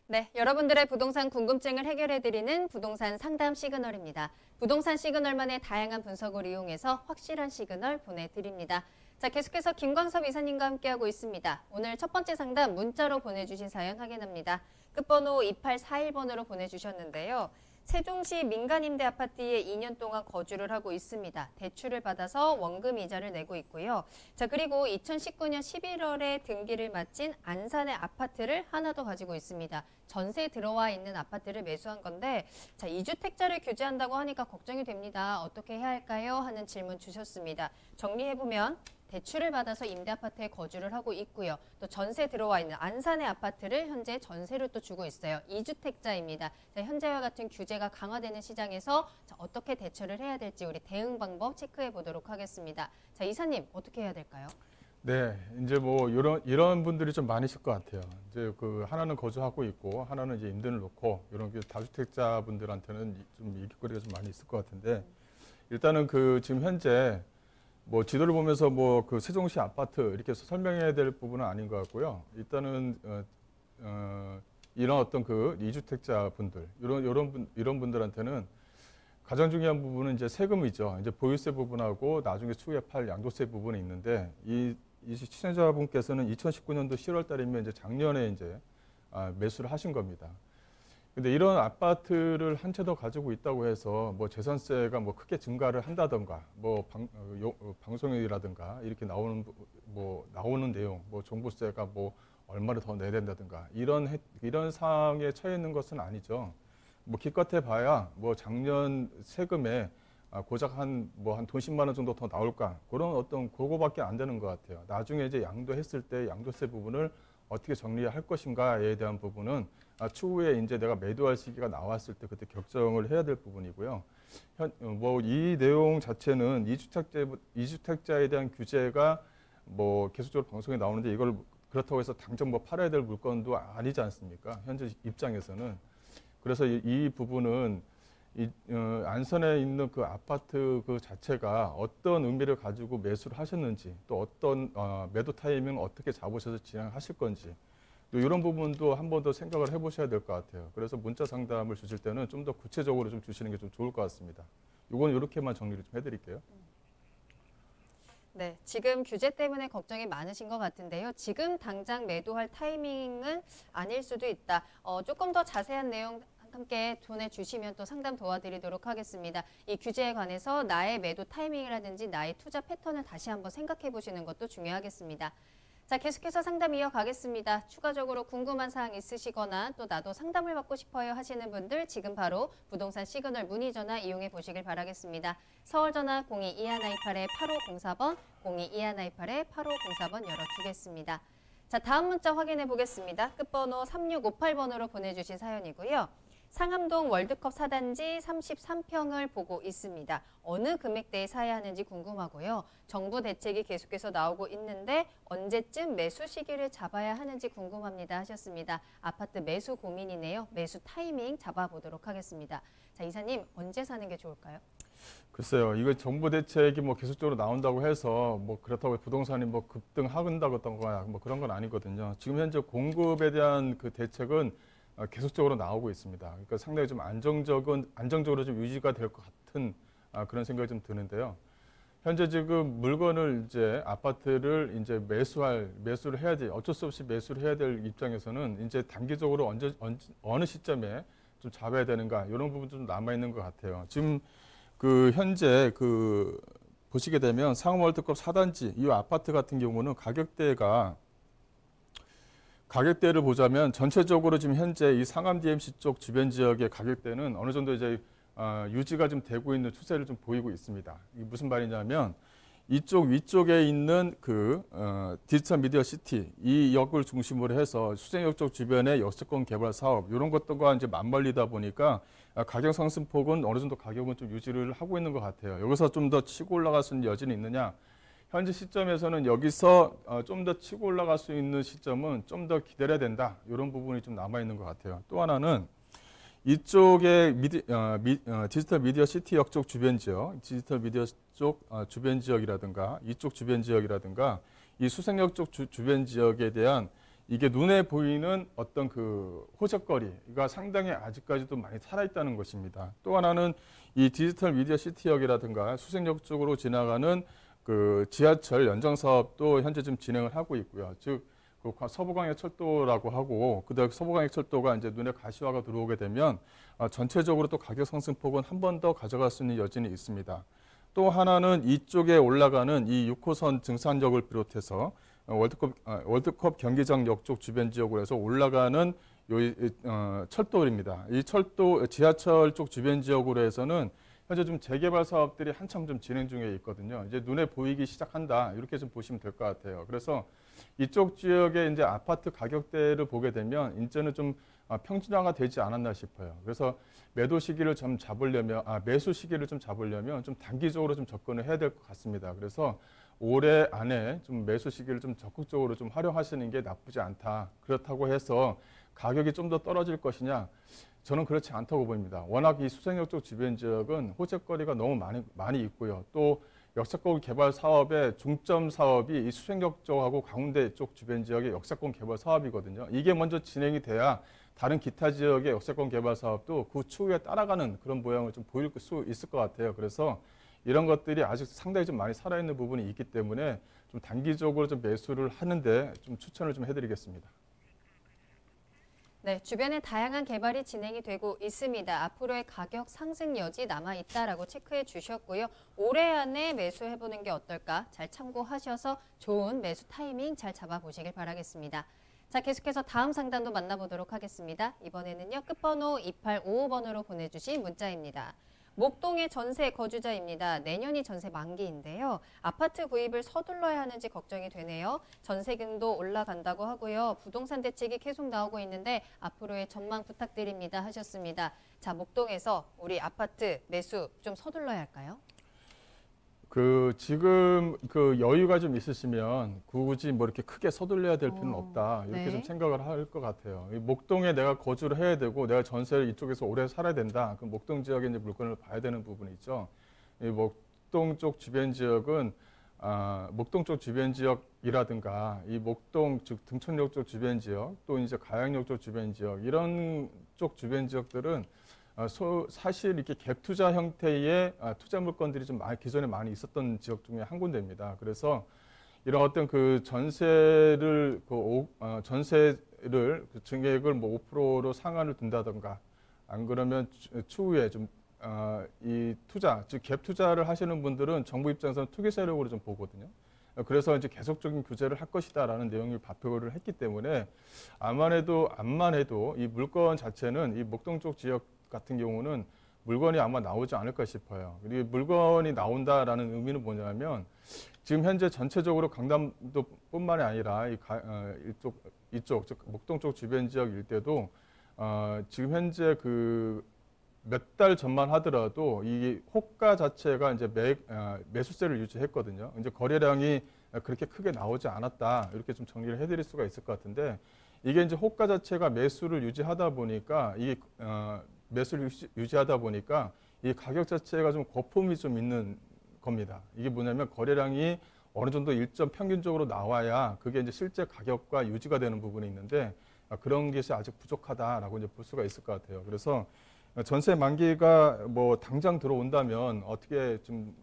[SPEAKER 2] 네, 여러분들의 부동산 궁금증을 해결해드리는 부동산 상담 시그널입니다. 부동산 시그널만의 다양한 분석을 이용해서 확실한 시그널 보내드립니다. 자, 계속해서 김광섭 이사님과 함께하고 있습니다. 오늘 첫 번째 상담 문자로 보내주신 사연 확인합니다. 끝번호 2841번으로 보내주셨는데요. 세종시 민간임대 아파트에 2년 동안 거주를 하고 있습니다. 대출을 받아서 원금 이자를 내고 있고요. 자, 그리고 2019년 11월에 등기를 마친 안산의 아파트를 하나 더 가지고 있습니다. 전세 들어와 있는 아파트를 매수한 건데, 자, 2주택자를 규제한다고 하니까 걱정이 됩니다. 어떻게 해야 할까요? 하는 질문 주셨습니다. 정리해보면 대출을 받아서 임대 아파트에 거주를 하고 있고요. 또 전세 들어와 있는 안산의 아파트를 현재 전세로 또 주고 있어요. 2주택자입니다. 자, 현재와 같은 규제가 강화되는 시장에서 자, 어떻게 대처를 해야 될지 우리 대응 방법 체크해 보도록 하겠습니다. 자, 이사님 어떻게 해야 될까요?
[SPEAKER 4] 네, 이제 뭐 이런 분들이 좀 많으실 것 같아요. 이제 그 하나는 거주하고 있고 하나는 이제 임대를 놓고 이런 그 다주택자 분들한테는 좀 이깃거리가 좀 많이 있을 것 같은데, 일단은 그 지금 현재 뭐 지도를 보면서 뭐 그 세종시 아파트 이렇게 해서 설명해야 될 부분은 아닌 것 같고요. 일단은 이런 어떤 그 2주택자 분들 이런 분들한테는 가장 중요한 부분은 이제 세금이죠. 이제 보유세 부분하고 나중에 추후에 팔 양도세 부분이 있는데, 이 시청자분께서는 2019년도 10월 달이면 이제 작년에 이제 매수를 하신 겁니다. 근데 이런 아파트를 한 채 더 가지고 있다고 해서 뭐 재산세가 뭐 크게 증가를 한다던가, 뭐 방송이라든가 이렇게 나오는 내용, 뭐 종부세가 뭐 얼마를 더 내야 된다든가 이런 사항에 처해 있는 것은 아니죠. 뭐 기껏해 봐야 뭐 작년 세금에 고작 한 돈 10만 원 정도 더 나올까, 그런 어떤 그거밖에 안 되는 것 같아요. 나중에 이제 양도했을 때 양도세 부분을 어떻게 정리할 것인가에 대한 부분은 추후에 이제 내가 매도할 시기가 나왔을 때 그때 결정을 해야 될 부분이고요. 뭐 이 내용 자체는 2주택자에 대한 규제가 뭐 계속적으로 방송에 나오는데, 이걸 그렇다고 해서 당장 뭐 팔아야 될 물건도 아니지 않습니까? 현재 입장에서는. 그래서 이 부분은 안산에 있는 그 아파트 그 자체가 어떤 의미를 가지고 매수를 하셨는지, 또 어떤 매도 타이밍을 어떻게 잡으셔서 진행하실 건지, 또 이런 부분도 한 번 더 생각을 해보셔야 될 것 같아요. 그래서 문자 상담을 주실 때는 좀 더 구체적으로 좀 주시는 게 좀 좋을 것 같습니다. 이건 이렇게만 정리를 좀 해드릴게요.
[SPEAKER 2] 네, 지금 규제 때문에 걱정이 많으신 것 같은데요. 지금 당장 매도할 타이밍은 아닐 수도 있다. 조금 더 자세한 내용 함께 보내주시면 또 상담 도와드리도록 하겠습니다. 이 규제에 관해서 나의 매도 타이밍이라든지 나의 투자 패턴을 다시 한번 생각해 보시는 것도 중요하겠습니다. 자, 계속해서 상담 이어가겠습니다. 추가적으로 궁금한 사항 있으시거나 또 나도 상담을 받고 싶어요 하시는 분들 지금 바로 부동산 시그널 문의 전화 이용해 보시길 바라겠습니다. 서울 전화 02-2128-8504번, 02-2128-8504번 열어두겠습니다. 자, 다음 문자 확인해 보겠습니다. 끝번호 3658번으로 보내주신 사연이고요. 상암동 월드컵 4단지 33평을 보고 있습니다. 어느 금액대에 사야 하는지 궁금하고요. 정부 대책이 계속해서 나오고 있는데 언제쯤 매수 시기를 잡아야 하는지 궁금합니다 하셨습니다. 아파트 매수 고민이네요. 매수 타이밍 잡아보도록 하겠습니다. 자, 이사님 언제 사는 게 좋을까요?
[SPEAKER 4] 글쎄요, 이거 정부 대책이 뭐 계속적으로 나온다고 해서 뭐 그렇다고 부동산이 뭐 급등한다거나 뭐 그런 건 아니거든요. 지금 현재 공급에 대한 그 대책은 계속적으로 나오고 있습니다. 그러니까 상당히 좀 안정적으로 좀 유지가 될 것 같은 그런 생각이 좀 드는데요. 현재 지금 물건을 이제 아파트를 이제 매수를 해야 돼. 어쩔 수 없이 매수를 해야 될 입장에서는 이제 단기적으로 어느 시점에 좀 잡아야 되는가 이런 부분 좀 남아 있는 것 같아요. 지금 그 현재 그 보시게 되면 상암 월드컵 4단지 이 아파트 같은 경우는 가격대를 보자면 전체적으로 지금 현재 이 상암 DMC 쪽 주변 지역의 가격대는 어느 정도 이제 유지가 좀 되고 있는 추세를 좀 보이고 있습니다. 이게 무슨 말이냐면 이쪽 위쪽에 있는 그 디지털 미디어 시티 이 역을 중심으로 해서 수생역 쪽 주변의 역세권 개발 사업 이런 것들과 이제 맞물리다 보니까 가격 상승폭은 어느 정도 가격은 좀 유지를 하고 있는 것 같아요. 여기서 좀 더 치고 올라갈 수 있는 여지는 있느냐? 현재 시점에서는 여기서 좀 더 치고 올라갈 수 있는 시점은 좀 더 기다려야 된다. 이런 부분이 좀 남아 있는 것 같아요. 또 하나는 이쪽에 디지털 미디어 시티 역 쪽 주변 지역, 디지털 미디어 쪽 주변 지역이라든가 이쪽 주변 지역이라든가 이 수생역 쪽 주변 지역에 대한 이게 눈에 보이는 어떤 그 호적거리가 상당히 아직까지도 많이 살아있다는 것입니다. 또 하나는 이 디지털 미디어 시티역이라든가 수생역 쪽으로 지나가는 그 지하철 연장 사업도 현재 좀 진행을 하고 있고요. 즉 그 서부광역철도라고 하고 그다음 서부광역철도가 이제 눈에 가시화가 들어오게 되면 전체적으로 또 가격 상승폭은 한 번 더 가져갈 수 있는 여지는 있습니다. 또 하나는 이쪽에 올라가는 이 6호선 등산역을 비롯해서 월드컵 경기장 역 쪽 주변 지역으로 해서 올라가는 철도입니다. 이 지하철 쪽 주변 지역으로 해서는 현재 좀 재개발 사업들이 한참 좀 진행 중에 있거든요. 이제 눈에 보이기 시작한다. 이렇게 좀 보시면 될 것 같아요. 그래서 이쪽 지역의 이제 아파트 가격대를 보게 되면 이제는 좀 평준화가 되지 않았나 싶어요. 그래서 매수 시기를 좀 잡으려면 좀 단기적으로 좀 접근을 해야 될 것 같습니다. 그래서 올해 안에 좀 매수 시기를 좀 적극적으로 좀 활용하시는 게 나쁘지 않다. 그렇다고 해서 가격이 좀 더 떨어질 것이냐? 저는 그렇지 않다고 보입니다. 워낙 이 수생역 쪽 주변 지역은 호재거리가 너무 많이 있고요. 또 역세권 개발 사업의 중점 사업이 이 수생역 쪽하고 강원대 쪽 주변 지역의 역세권 개발 사업이거든요. 이게 먼저 진행이 돼야 다른 기타 지역의 역세권 개발 사업도 그 추후에 따라가는 그런 모양을 좀 보일 수 있을 것 같아요. 그래서 이런 것들이 아직 상당히 좀 많이 살아있는 부분이 있기 때문에 좀 단기적으로 좀 매수를 하는데 좀 추천을 좀 해드리겠습니다.
[SPEAKER 2] 네, 주변에 다양한 개발이 진행이 되고 있습니다. 앞으로의 가격 상승 여지 남아 있다라고 체크해 주셨고요. 올해 안에 매수해보는 게 어떨까 잘 참고하셔서 좋은 매수 타이밍 잘 잡아보시길 바라겠습니다. 자, 계속해서 다음 상담도 만나보도록 하겠습니다. 이번에는요, 끝번호 2855번으로 보내주신 문자입니다. 목동의 전세 거주자입니다. 내년이 전세 만기인데요. 아파트 구입을 서둘러야 하는지 걱정이 되네요. 전세금도 올라간다고 하고요. 부동산 대책이 계속 나오고 있는데 앞으로의 전망 부탁드립니다 하셨습니다. 자, 목동에서 우리 아파트 매수 좀 서둘러야 할까요?
[SPEAKER 4] 지금 여유가 좀 있으시면 굳이 뭐 이렇게 크게 서둘러야 될 필요는 없다. 이렇게
[SPEAKER 2] 네.
[SPEAKER 4] 좀 생각을 할 것 같아요. 이 목동에 내가 거주를 해야 되고 내가 전세를 이쪽에서 오래 살아야 된다. 그럼 목동 지역에 이제 물건을 봐야 되는 부분이 있죠. 이 목동 쪽 주변 지역은 목동 쪽 주변 지역이라든가 이 목동 즉 등촌역 쪽 주변 지역 또 이제 가양역 쪽 주변 지역 이런 쪽 주변 지역들은 사실 이렇게 갭 투자 형태의 투자 물건들이 좀 기존에 많이 있었던 지역 중에 한 군데입니다. 그래서 이런 어떤 그 전세를 증액을 뭐 5%로 상한을 둔다던가 안 그러면 추후에 좀 이 투자 즉 갭 투자를 하시는 분들은 정부 입장에서는 투기 세력으로 좀 보거든요. 그래서 이제 계속적인 규제를 할 것이다라는 내용을 발표를 했기 때문에 암만 해도 이 물건 자체는 이 목동 쪽 지역 같은 경우는 물건이 아마 나오지 않을까 싶어요. 그리고 물건이 나온다라는 의미는 뭐냐면 지금 현재 전체적으로 강남도뿐만이 아니라 이쪽 즉 목동 쪽 주변 지역 일대도 지금 현재 몇 달 전만 하더라도 이 호가 자체가 이제 매수세를 유지했거든요. 이제 거래량이 그렇게 크게 나오지 않았다. 이렇게 좀 정리를 해드릴 수가 있을 것 같은데 이게 이제 호가 자체가 매수를 유지하다 보니까 이 가격 자체가 좀 거품이 좀 있는 겁니다. 이게 뭐냐면 거래량이 어느 정도 일정 평균적으로 나와야 그게 이제 실제 가격과 유지가 되는 부분이 있는데 그런 것이 아직 부족하다라고 이제 볼 수가 있을 것 같아요. 그래서 전세 만기가 뭐 당장 들어온다면 어떻게 좀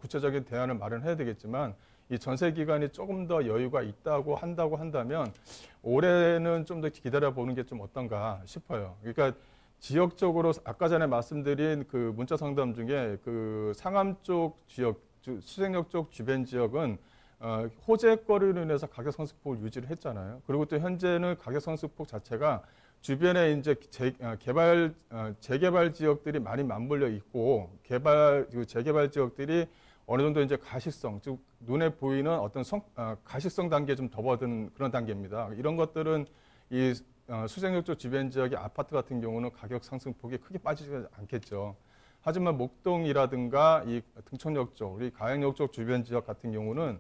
[SPEAKER 4] 구체적인 대안을 마련해야 되겠지만 이 전세 기간이 조금 더 여유가 있다고 한다면 올해는 좀 더 기다려 보는 게 좀 어떤가 싶어요. 그러니까 지역적으로 아까 전에 말씀드린 그 문자 상담 중에 그 상암 쪽 지역, 수생역 쪽 주변 지역은 호재거리로 인해서 가격 상승폭을 유지를 했잖아요. 그리고 또 현재는 가격 상승폭 자체가 주변에 이제 재개발 지역들이 많이 맞물려 있고 재개발 지역들이 어느 정도 이제 가시성, 즉 눈에 보이는 어떤 가시성 단계에 좀 접어든 그런 단계입니다. 이런 것들은 이 수생역 쪽 주변 지역의 아파트 같은 경우는 가격 상승폭이 크게 빠지지 않겠죠. 하지만 목동이라든가 이 등촌역 쪽, 우리 가양역 쪽 주변 지역 같은 경우는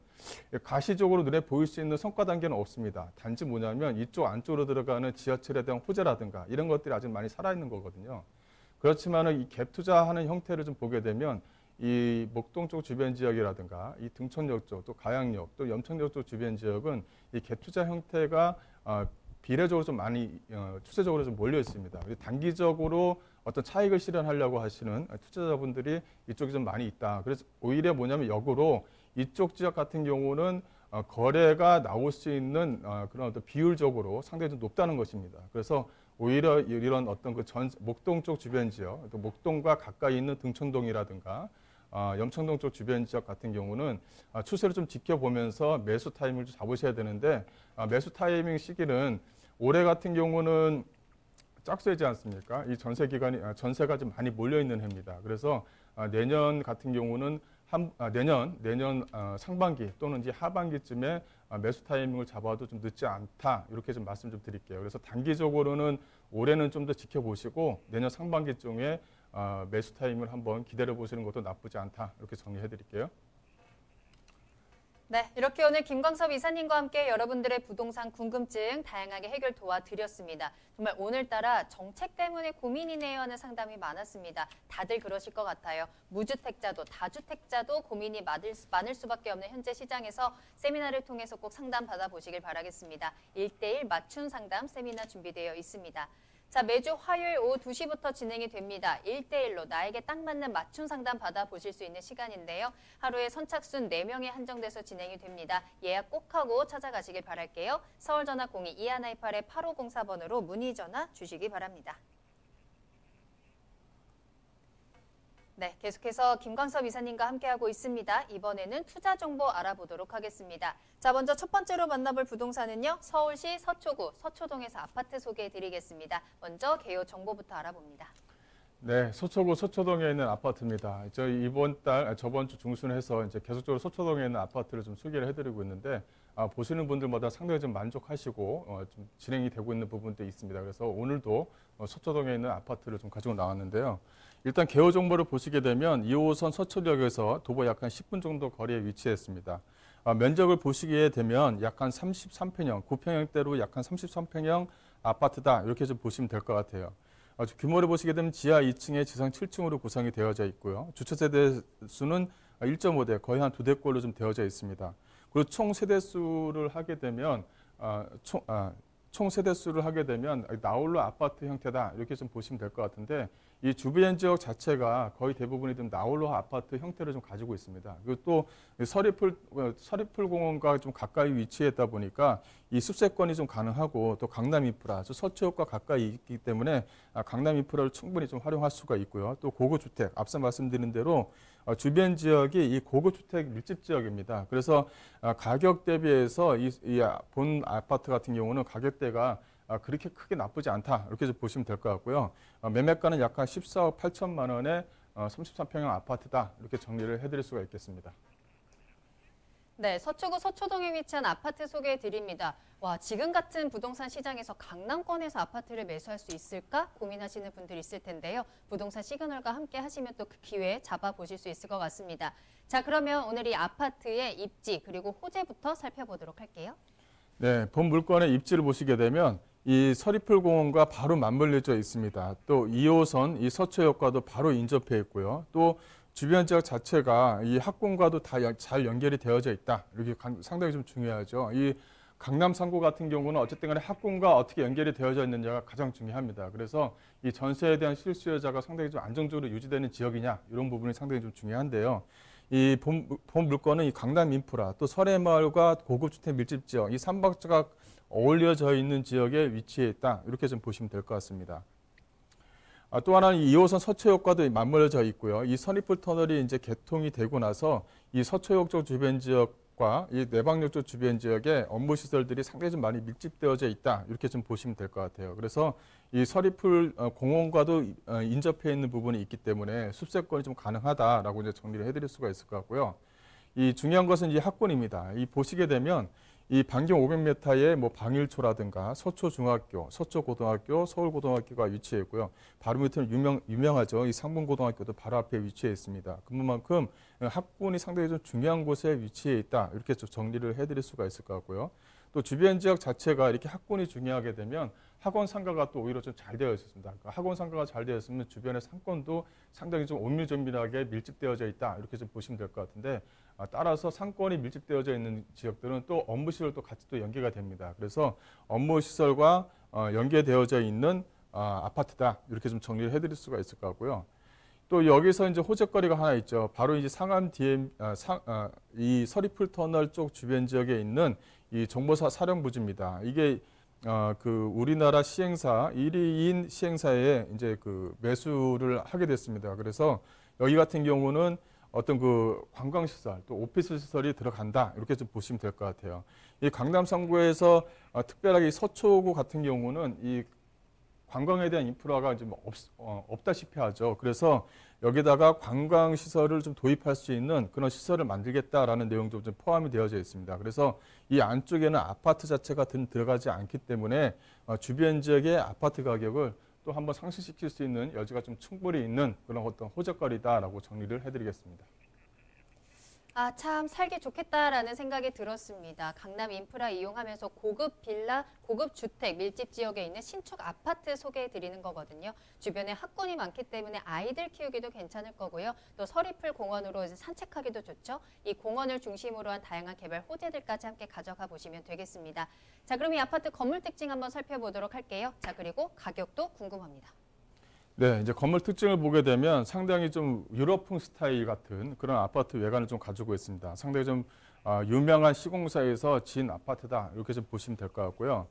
[SPEAKER 4] 가시적으로 눈에 보일 수 있는 성과 단계는 없습니다. 단지 뭐냐면 이쪽 안쪽으로 들어가는 지하철에 대한 호재라든가 이런 것들이 아직 많이 살아있는 거거든요. 그렇지만은 이 갭 투자하는 형태를 좀 보게 되면 이 목동 쪽 주변 지역이라든가 이 등촌역 쪽, 또 가양역, 또 염천역 쪽 주변 지역은 이 갭 투자 형태가 비례적으로 좀 많이 추세적으로 좀 몰려 있습니다. 단기적으로 어떤 차익을 실현하려고 하시는 투자자분들이 이쪽이 좀 많이 있다. 그래서 오히려 뭐냐면 역으로 이쪽 지역 같은 경우는 거래가 나올 수 있는 그런 어떤 비율적으로 상당히 좀 높다는 것입니다. 그래서 오히려 이런 어떤 그 목동 쪽 주변 지역, 또 목동과 가까이 있는 등촌동이라든가 염천동 쪽 주변 지역 같은 경우는 추세를 좀 지켜보면서 매수 타이밍을 좀 잡으셔야 되는데 매수 타이밍 시기는 올해 같은 경우는 짝수이지 않습니까? 이 전세가 좀 많이 몰려 있는 해입니다. 그래서 내년 같은 경우는 내년 상반기 또는 이제 하반기쯤에 매수 타이밍을 잡아도 좀 늦지 않다. 이렇게 좀 말씀 좀 드릴게요. 그래서 단기적으로는 올해는 좀 더 지켜보시고 내년 상반기쯤에 매수 타이밍을 한번 기다려 보시는 것도 나쁘지 않다. 이렇게 정리해 드릴게요.
[SPEAKER 2] 네, 이렇게 오늘 김광섭 이사님과 함께 여러분들의 부동산 궁금증 다양하게 해결 도와드렸습니다. 정말 오늘따라 정책 때문에 고민이네요 하는 상담이 많았습니다. 다들 그러실 것 같아요. 무주택자도 다주택자도 고민이 많을 수밖에 없는 현재 시장에서 세미나를 통해서 꼭 상담 받아보시길 바라겠습니다. 1:1 맞춤 상담 세미나 준비되어 있습니다. 자, 매주 화요일 오후 2시부터 진행이 됩니다. 1:1로 나에게 딱 맞는 맞춤 상담 받아보실 수 있는 시간인데요. 하루에 선착순 4명에 한정돼서 진행이 됩니다. 예약 꼭 하고 찾아가시길 바랄게요. 서울전화 02-2128-8504번으로 문의 전화 주시기 바랍니다. 네, 계속해서 김광섭 이사님과 함께하고 있습니다. 이번에는 투자 정보 알아보도록 하겠습니다. 자, 먼저 첫 번째로 만나볼 부동산은요. 서울시 서초구 서초동에서 아파트 소개해드리겠습니다. 먼저 개요 정보부터 알아봅니다.
[SPEAKER 4] 네, 서초구 서초동에 있는 아파트입니다. 저희 저번 주 중순해서 이제 계속적으로 서초동에 있는 아파트를 좀 소개를 해드리고 있는데 보시는 분들마다 상당히 좀 만족하시고 좀 진행이 되고 있는 부분도 있습니다. 그래서 오늘도 서초동에 있는 아파트를 좀 가지고 나왔는데요. 일단 개요 정보를 보시게 되면 2호선 서초역에서 도보 약 한 10분 정도 거리에 위치했습니다. 면적을 보시게 되면 약 한 33평형, 9평형대로 약 한 33평형 아파트다. 이렇게 좀 보시면 될 것 같아요. 규모를 보시게 되면 지하 2층에 지상 7층으로 구성이 되어져 있고요. 주차 세대 수는 1.5대, 거의 한 2대꼴로 좀 되어져 있습니다. 그리고 총 세대수를 하게 되면 나홀로 아파트 형태다. 이렇게 좀 보시면 될 것 같은데 이 주변 지역 자체가 거의 대부분이 좀 나홀로 아파트 형태를 좀 가지고 있습니다. 그리고 또 서리풀 공원과 좀 가까이 위치했다 보니까 이 습세권이 좀 가능하고 또 강남 인프라, 서초역과 가까이 있기 때문에 강남 인프라를 충분히 좀 활용할 수가 있고요. 또 고급주택, 앞서 말씀드린 대로 주변 지역이 이 고급주택 밀집 지역입니다. 그래서 가격 대비해서 이 본 아파트 같은 경우는 가격대가 그렇게 크게 나쁘지 않다. 이렇게 좀 보시면 될 것 같고요. 매매가는 약 한 14억 8천만 원의 33평형 아파트다. 이렇게 정리를 해드릴 수가 있겠습니다.
[SPEAKER 2] 네, 서초구 서초동에 위치한 아파트 소개해 드립니다. 와, 지금 같은 부동산 시장에서 강남권에서 아파트를 매수할 수 있을까 고민하시는 분들 있을 텐데요. 부동산 시그널과 함께 하시면 또 그 기회 잡아보실 수 있을 것 같습니다. 자, 그러면 오늘 이 아파트의 입지 그리고 호재부터 살펴보도록 할게요.
[SPEAKER 4] 네, 본 물건의 입지를 보시게 되면 이 서리풀 공원과 바로 맞물려져 있습니다. 또 2호선 이 서초역과도 바로 인접해 있고요. 또 주변 지역 자체가 이 학군과도 다 잘 연결이 되어져 있다. 이렇게 상당히 좀 중요하죠. 이 강남 3구 같은 경우는 어쨌든 간에 학군과 어떻게 연결이 되어져 있느냐가 가장 중요합니다. 그래서 이 전세에 대한 실수요자가 상당히 좀 안정적으로 유지되는 지역이냐 이런 부분이 상당히 좀 중요한데요. 이 본 물건은 이 강남 인프라, 또 설해마을과 고급주택 밀집 지역, 이 3박자가 어울려져 있는 지역에 위치해 있다. 이렇게 좀 보시면 될 것 같습니다. 또 하나는 2호선 서초역과도 맞물려져 있고요. 이 선입풀 터널이 이제 개통이 되고 나서 이 서초역 쪽 주변 지역과 이 내방역 쪽 주변 지역에 업무 시설들이 상당히 좀 많이 밀집되어져 있다. 이렇게 좀 보시면 될 것 같아요. 그래서 이 서리풀 공원과도 인접해 있는 부분이 있기 때문에 숲세권이 좀 가능하다라고 이제 정리를 해드릴 수가 있을 것 같고요. 이 중요한 것은 이 학군입니다. 이 보시게 되면 이 반경 500m에 뭐 방일초라든가 서초중학교, 서초고등학교, 서울고등학교가 위치해 있고요. 바로 밑에는 유명하죠. 이 상문고등학교도 바로 앞에 위치해 있습니다. 그만큼 학군이 상당히 좀 중요한 곳에 위치해 있다. 이렇게 좀 정리를 해드릴 수가 있을 것 같고요. 또 주변 지역 자체가 이렇게 학군이 중요하게 되면 학원 상가가 또 오히려 좀 잘 되어 있습니다. 그러니까 학원 상가가 잘 되어 있으면 주변의 상권도 상당히 좀 오밀조밀하게 밀집되어져 있다. 이렇게 좀 보시면 될 것 같은데 따라서 상권이 밀집되어져 있는 지역들은 또 업무 시설도 같이 또 연계가 됩니다. 그래서 업무 시설과 연계되어져 있는 아파트다. 이렇게 좀 정리를 해드릴 수가 있을 것 같고요. 또 여기서 이제 호재거리가 하나 있죠. 바로 이제 상암 DM 이 서리풀 터널 쪽 주변 지역에 있는 이 정보사 사령부지입니다. 이게 그 우리나라 시행사 1위인 시행사에 이제 그 매수를 하게 됐습니다. 그래서 여기 같은 경우는 어떤 그 관광시설 또 오피스 시설이 들어간다 이렇게 좀 보시면 될 것 같아요. 이 강남 3구에서 특별하게 서초구 같은 경우는 이 관광에 대한 인프라가 좀 없다시피 하죠. 그래서 여기다가 관광시설을 좀 도입할 수 있는 그런 시설을 만들겠다라는 내용도 좀 포함이 되어져 있습니다. 그래서 이 안쪽에는 아파트 자체가 들어가지 않기 때문에 주변 지역의 아파트 가격을 또 한번 상승시킬 수 있는 여지가 좀 충분히 있는 그런 어떤 호재거리다라고 정리를 해드리겠습니다.
[SPEAKER 2] 참 살기 좋겠다라는 생각이 들었습니다. 강남 인프라 이용하면서 고급 빌라, 고급 주택, 밀집 지역에 있는 신축 아파트 소개해 드리는 거거든요. 주변에 학군이 많기 때문에 아이들 키우기도 괜찮을 거고요. 또 서리풀 공원으로 이제 산책하기도 좋죠. 이 공원을 중심으로 한 다양한 개발 호재들까지 함께 가져가 보시면 되겠습니다. 자, 그럼 이 아파트 건물 특징 한번 살펴보도록 할게요. 자, 그리고 가격도 궁금합니다.
[SPEAKER 4] 네, 이제 건물 특징을 보게 되면 상당히 좀 유럽풍 스타일 같은 그런 아파트 외관을 좀 가지고 있습니다. 상당히 좀 유명한 시공사에서 지은 아파트다 이렇게 좀 보시면 될 것 같고요.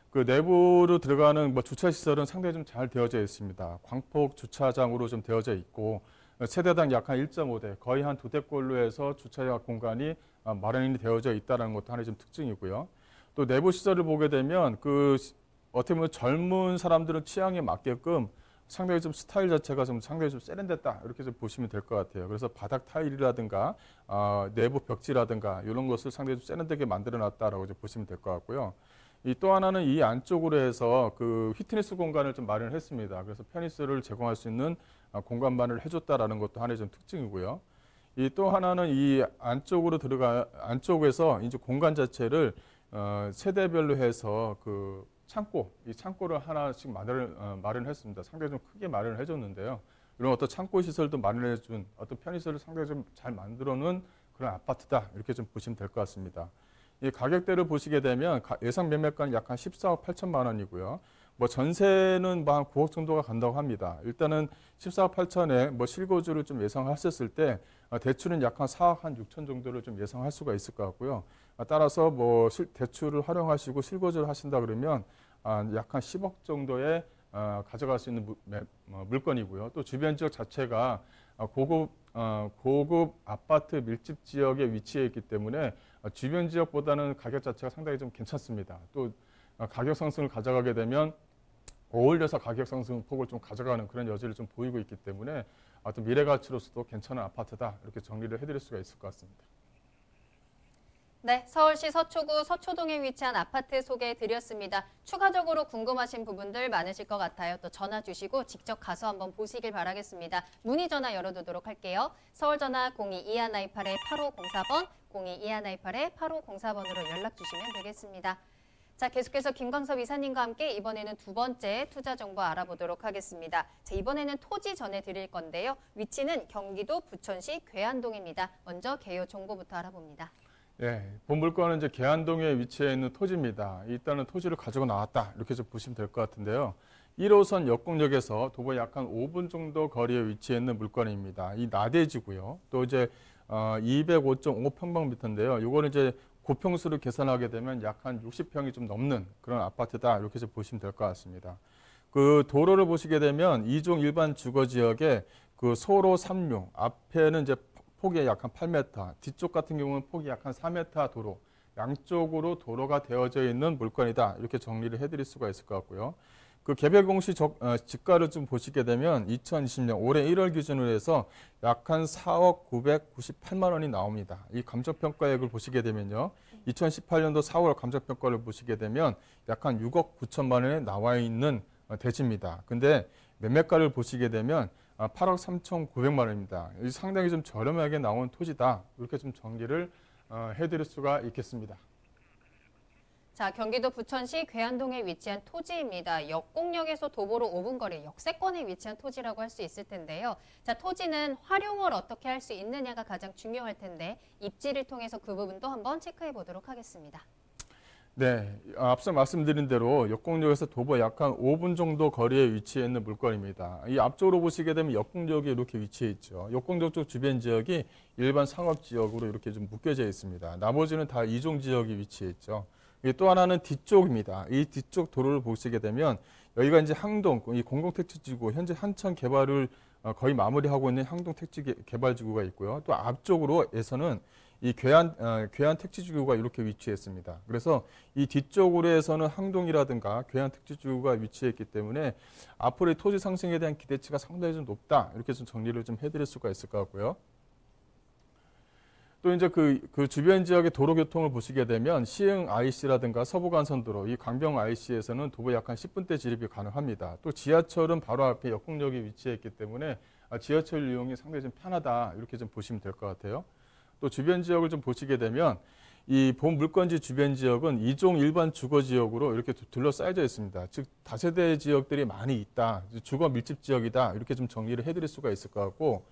[SPEAKER 4] 그 내부로 들어가는 뭐 주차 시설은 상당히 좀 잘 되어져 있습니다. 광폭 주차장으로 좀 되어져 있고 세대당 약 한 1.5대 거의 한 2대꼴로 해서 주차 공간이 마련이 되어져 있다는 것도 하나의 좀 특징이고요. 또 내부 시설을 보게 되면 그 어떻게 보면 젊은 사람들은 취향에 맞게끔 상당히 좀 스타일 자체가 좀 상당히 좀 세련됐다 이렇게 좀 보시면 될 것 같아요. 그래서 바닥 타일이라든가 내부 벽지라든가 이런 것을 상당히 좀 세련되게 만들어놨다라고 좀 보시면 될 것 같고요. 또 하나는 이 안쪽으로 해서 그 피트니스 공간을 좀 마련했습니다. 그래서 편의시설을 제공할 수 있는 공간 마련을 해줬다라는 것도 하나의 좀 특징이고요. 또 하나는 이 안쪽에서 이제 공간 자체를 세대별로 해서 그 이 창고를 하나씩 마련했습니다. 상당히 좀 크게 마련을 해줬는데요. 이런 어떤 창고 시설도 마련해준 어떤 편의시설을 상당히 좀 잘 만들어놓은 그런 아파트다 이렇게 좀 보시면 될 것 같습니다. 이 가격대를 보시게 되면 예상 매매가는 약 한 14억 8천만 원이고요. 뭐 전세는 뭐 한 9억 정도가 간다고 합니다. 일단은 14억 8천에 뭐 실거주를 좀 예상하셨을 때 대출은 약 한 4억 한 6천 정도를 좀 예상할 수가 있을 것 같고요. 따라서 뭐 대출을 활용하시고 실거주를 하신다 그러면 약 한 10억 정도에 가져갈 수 있는 물건이고요. 또 주변 지역 자체가 고급 아파트 밀집 지역에 위치해 있기 때문에 주변 지역보다는 가격 자체가 상당히 좀 괜찮습니다. 또 가격 상승을 가져가게 되면 어울려서 가격 상승 폭을 좀 가져가는 그런 여지를 좀 보이고 있기 때문에 어떤 미래 가치로서도 괜찮은 아파트다 이렇게 정리를 해드릴 수가 있을 것 같습니다.
[SPEAKER 2] 네, 서울시 서초구 서초동에 위치한 아파트 소개해드렸습니다. 추가적으로 궁금하신 부분들 많으실 것 같아요. 또 전화 주시고 직접 가서 한번 보시길 바라겠습니다. 문의 전화 열어두도록 할게요. 서울전화 022128-8504번, 022128-8504번으로 연락 주시면 되겠습니다. 자, 계속해서 김광섭 이사님과 함께 이번에는 두 번째 투자 정보 알아보도록 하겠습니다. 자, 이번에는 토지 전해드릴 건데요. 위치는 경기도 부천시 괴안동입니다. 먼저 개요 정보부터 알아봅니다.
[SPEAKER 4] 예, 본 물건은 이제 계안동에 위치해 있는 토지입니다. 일단은 토지를 가지고 나왔다 이렇게 좀 보시면 될 것 같은데요. 1호선 역곡역에서 도보 약 한 5분 정도 거리에 위치해 있는 물건입니다. 이 나대지고요. 또 이제 205.5평방미터인데요. 이거는 이제 고평수를 계산하게 되면 약 한 60평이 좀 넘는 그런 아파트다. 이렇게 해서 보시면 될 것 같습니다. 그 도로를 보시게 되면 2종 일반 주거 지역에 그 소로 3류 앞에는 이제 폭이 약 한 8m, 뒤쪽 같은 경우는 폭이 약 한 4m 도로, 양쪽으로 도로가 되어져 있는 물건이다. 이렇게 정리를 해드릴 수가 있을 것 같고요. 그 개별 공시 지가를 좀 보시게 되면 2020년 올해 1월 기준으로 해서 약 한 4억 998만 원이 나옵니다. 이 감정평가액을 보시게 되면요. 2018년도 4월 감정평가를 보시게 되면 약 한 6억 9천만 원에 나와 있는 대지입니다. 근데 매매가를 보시게 되면 8억 3,900만 원입니다. 상당히 좀 저렴하게 나온 토지다. 이렇게 좀 정리를 해드릴 수가 있겠습니다.
[SPEAKER 2] 자, 경기도 부천시 괴안동에 위치한 토지입니다. 역곡역에서 도보로 5분 거리 역세권에 위치한 토지라고 할 수 있을 텐데요. 자, 토지는 활용을 어떻게 할 수 있느냐가 가장 중요할 텐데 입지를 통해서 그 부분도 한번 체크해 보도록 하겠습니다.
[SPEAKER 4] 네, 앞서 말씀드린 대로 역곡역에서 도보 약 한 5분 정도 거리에 위치해 있는 물건입니다. 이 앞쪽으로 보시게 되면 역곡역이 이렇게 위치해 있죠. 역곡역 쪽 주변 지역이 일반 상업 지역으로 이렇게 좀 묶여져 있습니다. 나머지는 다 이종 지역이 위치해 있죠. 또 하나는 뒤쪽입니다. 이 뒤쪽 도로를 보시게 되면 여기가 이제 항동, 이 공공택지지구, 현재 한천 개발을 거의 마무리하고 있는 항동 택지 개발지구가 있고요. 또 앞쪽으로에서는 이 괴안 택지지구가 이렇게 위치했습니다. 그래서 이 뒤쪽으로 해서는 항동이라든가 괴안 택지지구가 위치했기 때문에 앞으로의 토지 상승에 대한 기대치가 상당히 좀 높다. 이렇게 좀 정리를 좀 해드릴 수가 있을 것 같고요. 또 이제 그 주변 지역의 도로 교통을 보시게 되면 시흥 IC라든가 서부간선도로, 이 강병 IC에서는 도보 약 한 10분대 진입이 가능합니다. 또 지하철은 바로 앞에 역곡역이 위치해 있기 때문에 지하철 이용이 상당히 좀 편하다. 이렇게 좀 보시면 될 것 같아요. 또 주변 지역을 좀 보시게 되면 이 본 물건지 주변 지역은 2종 일반 주거 지역으로 이렇게 둘러싸여져 있습니다. 즉 다세대 지역들이 많이 있다. 주거 밀집 지역이다. 이렇게 좀 정리를 해드릴 수가 있을 것 같고,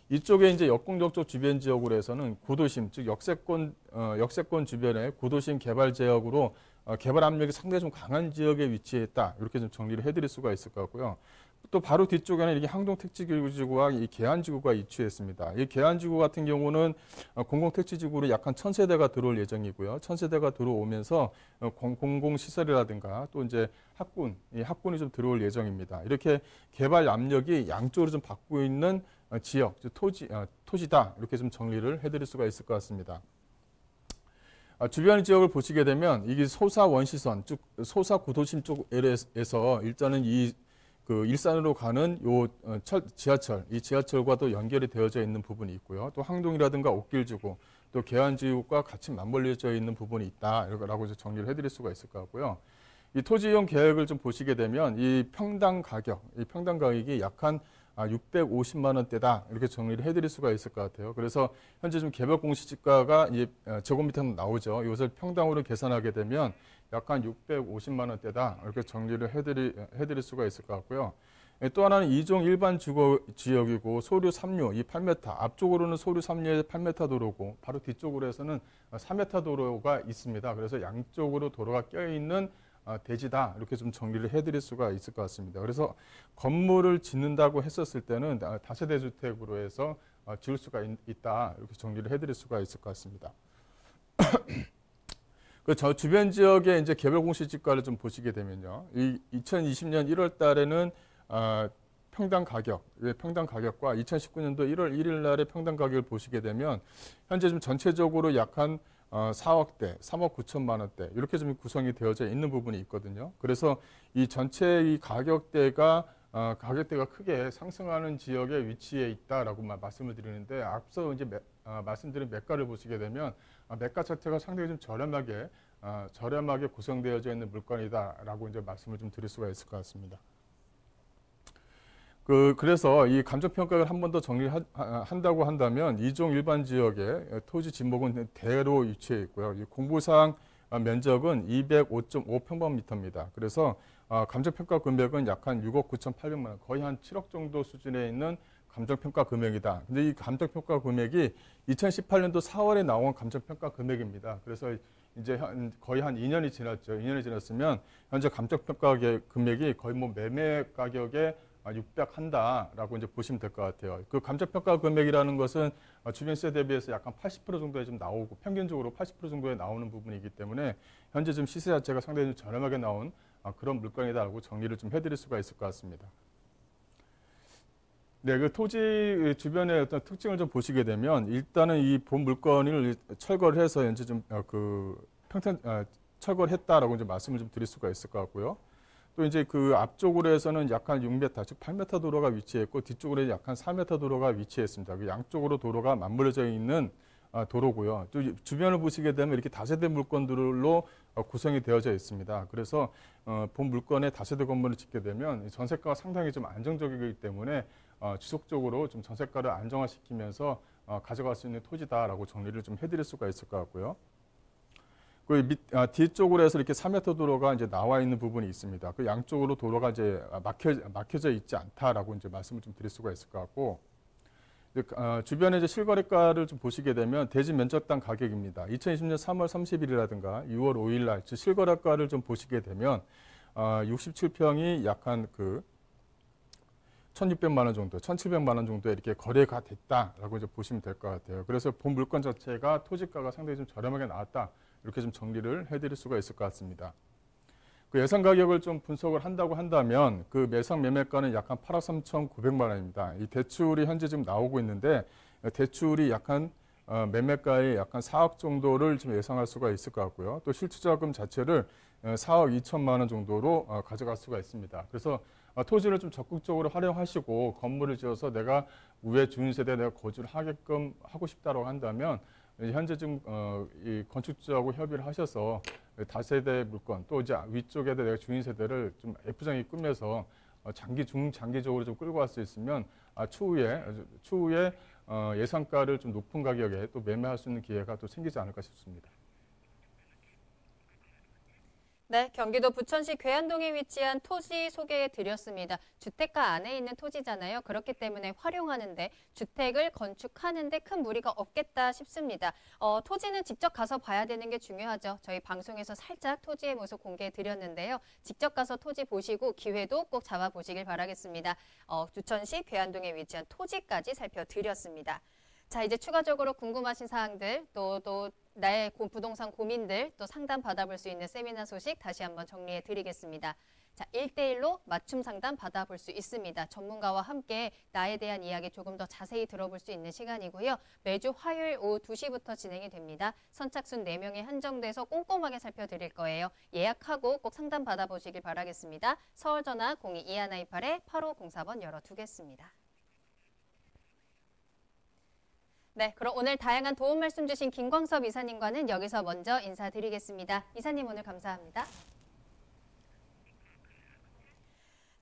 [SPEAKER 4] 이쪽에 이제 역곡역 쪽 주변 지역으로 해서는 구도심, 즉 역세권 주변에 구도심 개발 지역으로 개발 압력이 상당히 좀 강한 지역에 위치했다. 이렇게 좀 정리를 해드릴 수가 있을 것 같고요. 또 바로 뒤쪽에는 이렇게 항동 택지지구와 이 계안지구가 위치했습니다. 이 계안지구 같은 경우는 공공택지지구로 약 한 1,000세대가 들어올 예정이고요. 1,000세대가 들어오면서 공공시설이라든가 또 이제 이 학군이 좀 들어올 예정입니다. 이렇게 개발 압력이 양쪽으로 좀 받고 있는 지역, 토지다. 이렇게 좀 정리를 해드릴 수가 있을 것 같습니다. 주변 지역을 보시게 되면 이게 소사 원시선, 즉 소사 구도심 쪽에서 일단은 그 일산으로 가는 지하철, 이 지하철과도 연결이 되어져 있는 부분이 있고요. 또 항동이라든가 옥길지구, 또 계안지구과 같이 맞물려져 있는 부분이 있다라고 이제 정리를 해드릴 수가 있을 것 같고요. 이 토지 이용 계획을 좀 보시게 되면 이 평당 가격이 약 한 650만 원대다. 이렇게 정리를 해드릴 수가 있을 것 같아요. 그래서 현재 좀 개별 공시지가가 이제 제곱미터로 나오죠. 이것을 평당으로 계산하게 되면 약 한 650만 원대다. 이렇게 정리를 해드릴 수가 있을 것 같고요. 또 하나는 2종 일반 주거 지역이고 소류 3류, 이 8m, 앞쪽으로는 소류 3류의 8m 도로고 바로 뒤쪽으로 해서는 4m 도로가 있습니다. 그래서 양쪽으로 도로가 껴있는 대지다. 이렇게 좀 정리를 해드릴 수가 있을 것 같습니다. 그래서 건물을 짓는다고 했었을 때는 다세대 주택으로 해서 지을 수가 있다. 이렇게 정리를 해드릴 수가 있을 것 같습니다. 저 주변 지역의 이제 개별 공시지가를 좀 보시게 되면요. 이 2020년 1월 달에는 평당 가격과 2019년도 1월 1일 날의 평당 가격을 보시게 되면 현재 좀 전체적으로 약 한 4억대, 3억 9천만 원대 이렇게 좀 구성이 되어져 있는 부분이 있거든요. 그래서 이 전체 이 가격대가 크게 상승하는 지역에 위치해 있다라고 말씀을 드리는데, 앞서 이제 말씀드린 매가를 보시게 되면 매가 자체가 상당히 좀 저렴하게 구성되어져 있는 물건이다라고 이제 말씀을 좀 드릴 수가 있을 것 같습니다. 그래서 이 감정평가를 한 번 더 정리한다고 한다면 2종 일반 지역의 토지 지목은 대로 위치해 있고요. 이 공부사항 면적은 205.5평방미터입니다. 그래서 감정평가 금액은 약 한 6억 9,800만 원, 거의 한 7억 정도 수준에 있는 감정평가 금액이다. 근데 이 감정평가 금액이 2018년도 4월에 나온 감정평가 금액입니다. 그래서 이제 거의 한 2년이 지났죠. 2년이 지났으면 현재 감정평가 금액이 거의 뭐 매매 가격의 육박한다라고 이제 보시면 될 것 같아요. 그 감정평가 금액이라는 것은 주변 시세 대비해서 약간 80% 정도에 좀 나오고 평균적으로 80% 정도에 나오는 부분이기 때문에 현재 좀 시세 자체가 상당히 좀 저렴하게 나온 그런 물건이다라고 정리를 좀 해드릴 수가 있을 것 같습니다. 네, 그 토지 주변의 어떤 특징을 좀 보시게 되면 일단은 이 본 물건을 철거를 해서 현재 좀 철거를 했다라고 이제 말씀을 좀 드릴 수가 있을 것 같고요. 또 이제 그 앞쪽으로 해서는 약간 6m, 즉 8m 도로가 위치했고 뒤쪽으로 약간 4m 도로가 위치했습니다. 그 양쪽으로 도로가 맞물려져 있는 도로고요. 또 주변을 보시게 되면 이렇게 다세대 물건들로 구성이 되어져 있습니다. 그래서 본 물건에 다세대 건물을 짓게 되면 전세가가 상당히 좀 안정적이기 때문에 지속적으로 좀 전세가를 안정화시키면서 가져갈 수 있는 토지다라고 정리를 좀 해드릴 수가 있을 것 같고요. 그 뒤쪽으로 해서 이렇게 4m 도로가 이제 나와 있는 부분이 있습니다. 그 양쪽으로 도로가 이제 막혀져 있지 않다라고 이제 말씀을 좀 드릴 수가 있을 것 같고, 주변에 이제 실거래가를 좀 보시게 되면 대지 면적당 가격입니다. 2020년 3월 30일이라든가 6월 5일 날 실거래가를 좀 보시게 되면 67평이 약간 그 1,600만 원 정도, 1,700만 원 정도에 이렇게 거래가 됐다라고 이제 보시면 될 것 같아요. 그래서 본 물건 자체가 토지가가 상당히 좀 저렴하게 나왔다. 이렇게 좀 정리를 해드릴 수가 있을 것 같습니다. 그 예상 가격을 좀 분석을 한다고 한다면 그 매상 매매가는 약간 8억 3,900만 원입니다. 이 대출이 현재 지금 나오고 있는데 대출이 약간 매매가의 약간 4억 정도를 좀 예상할 수가 있을 것 같고요. 또 실투자금 자체를 4억 2천만 원 정도로 가져갈 수가 있습니다. 그래서 토지를 좀 적극적으로 활용하시고 건물을 지어서 내가 우회 주인세대에 내가 거주를 하게끔 하고 싶다고 한다면 현재 지금 이 건축주하고 협의를 하셔서 다세대 물건 또 이제 위쪽에다 내가 주인세대를 좀 F장이 꾸며서 중장기적으로 좀 끌고 갈 수 있으면 추후에 예상가를 좀 높은 가격에 또 매매할 수 있는 기회가 또 생기지 않을까 싶습니다.
[SPEAKER 2] 네, 경기도 부천시 괴안동에 위치한 토지 소개해 드렸습니다. 주택가 안에 있는 토지잖아요. 그렇기 때문에 활용하는데 주택을 건축하는데 큰 무리가 없겠다 싶습니다. 토지는 직접 가서 봐야 되는 게 중요하죠. 저희 방송에서 살짝 토지의 모습 공개해 드렸는데요. 직접 가서 토지 보시고 기회도 꼭 잡아보시길 바라겠습니다. 부천시 괴안동에 위치한 토지까지 살펴드렸습니다. 자, 이제 추가적으로 궁금하신 사항들 또 나의 부동산 고민들 또 상담 받아볼 수 있는 세미나 소식 다시 한번 정리해 드리겠습니다. 자, 1대1로 맞춤 상담 받아볼 수 있습니다. 전문가와 함께 나에 대한 이야기 조금 더 자세히 들어볼 수 있는 시간이고요. 매주 화요일 오후 2시부터 진행이 됩니다. 선착순 4명에 한정돼서 꼼꼼하게 살펴드릴 거예요. 예약하고 꼭 상담 받아보시길 바라겠습니다. 서울 전화 02-2128-8504번 열어두겠습니다. 네, 그럼 오늘 다양한 도움 말씀 주신 김광섭 이사님과는 여기서 먼저 인사드리겠습니다. 이사님 오늘 감사합니다.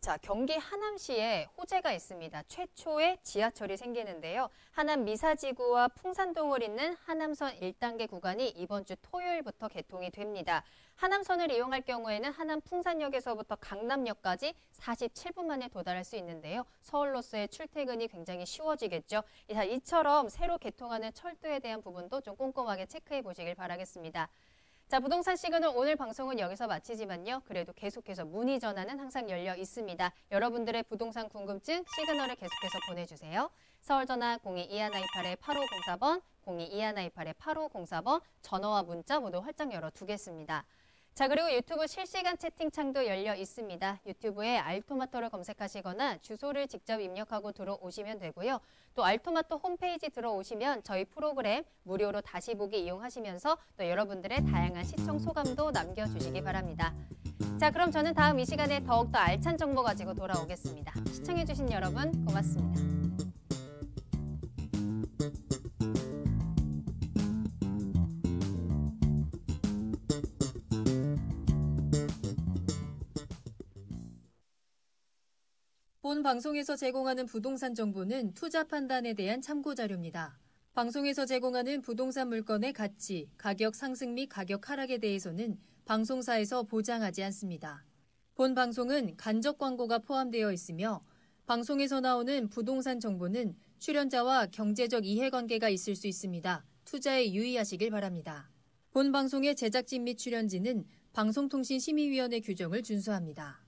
[SPEAKER 2] 자, 경기 하남시에 호재가 있습니다. 최초의 지하철이 생기는데요. 하남 미사지구와 풍산동을 잇는 하남선 1단계 구간이 이번 주 토요일부터 개통이 됩니다. 하남선을 이용할 경우에는 하남 풍산역에서부터 강남역까지 47분 만에 도달할 수 있는데요. 서울로서의 출퇴근이 굉장히 쉬워지겠죠. 이처럼 새로 개통하는 철도에 대한 부분도 좀 꼼꼼하게 체크해 보시길 바라겠습니다. 자, 부동산 시그널 오늘 방송은 여기서 마치지만요. 그래도 계속해서 문의 전화는 항상 열려 있습니다. 여러분들의 부동산 궁금증 시그널을 계속해서 보내주세요. 서울 전화 02-2128-8504번, 02-2128-8504번 전화와 문자 모두 활짝 열어두겠습니다. 자, 그리고 유튜브 실시간 채팅창도 열려 있습니다. 유튜브에 알토마토를 검색하시거나 주소를 직접 입력하고 들어오시면 되고요. 또 알토마토 홈페이지 들어오시면 저희 프로그램 무료로 다시 보기 이용하시면서 또 여러분들의 다양한 시청 소감도 남겨주시기 바랍니다. 자, 그럼 저는 다음 이 시간에 더욱더 알찬 정보 가지고 돌아오겠습니다. 시청해주신 여러분 고맙습니다.
[SPEAKER 1] 본 방송에서 제공하는 부동산 정보는 투자 판단에 대한 참고 자료입니다. 방송에서 제공하는 부동산 물건의 가치, 가격 상승 및 가격 하락에 대해서는 방송사에서 보장하지 않습니다. 본 방송은 간접 광고가 포함되어 있으며 방송에서 나오는 부동산 정보는 출연자와 경제적 이해관계가 있을 수 있습니다. 투자에 유의하시길 바랍니다. 본 방송의 제작진 및 출연진은 방송통신심의위원회 규정을 준수합니다.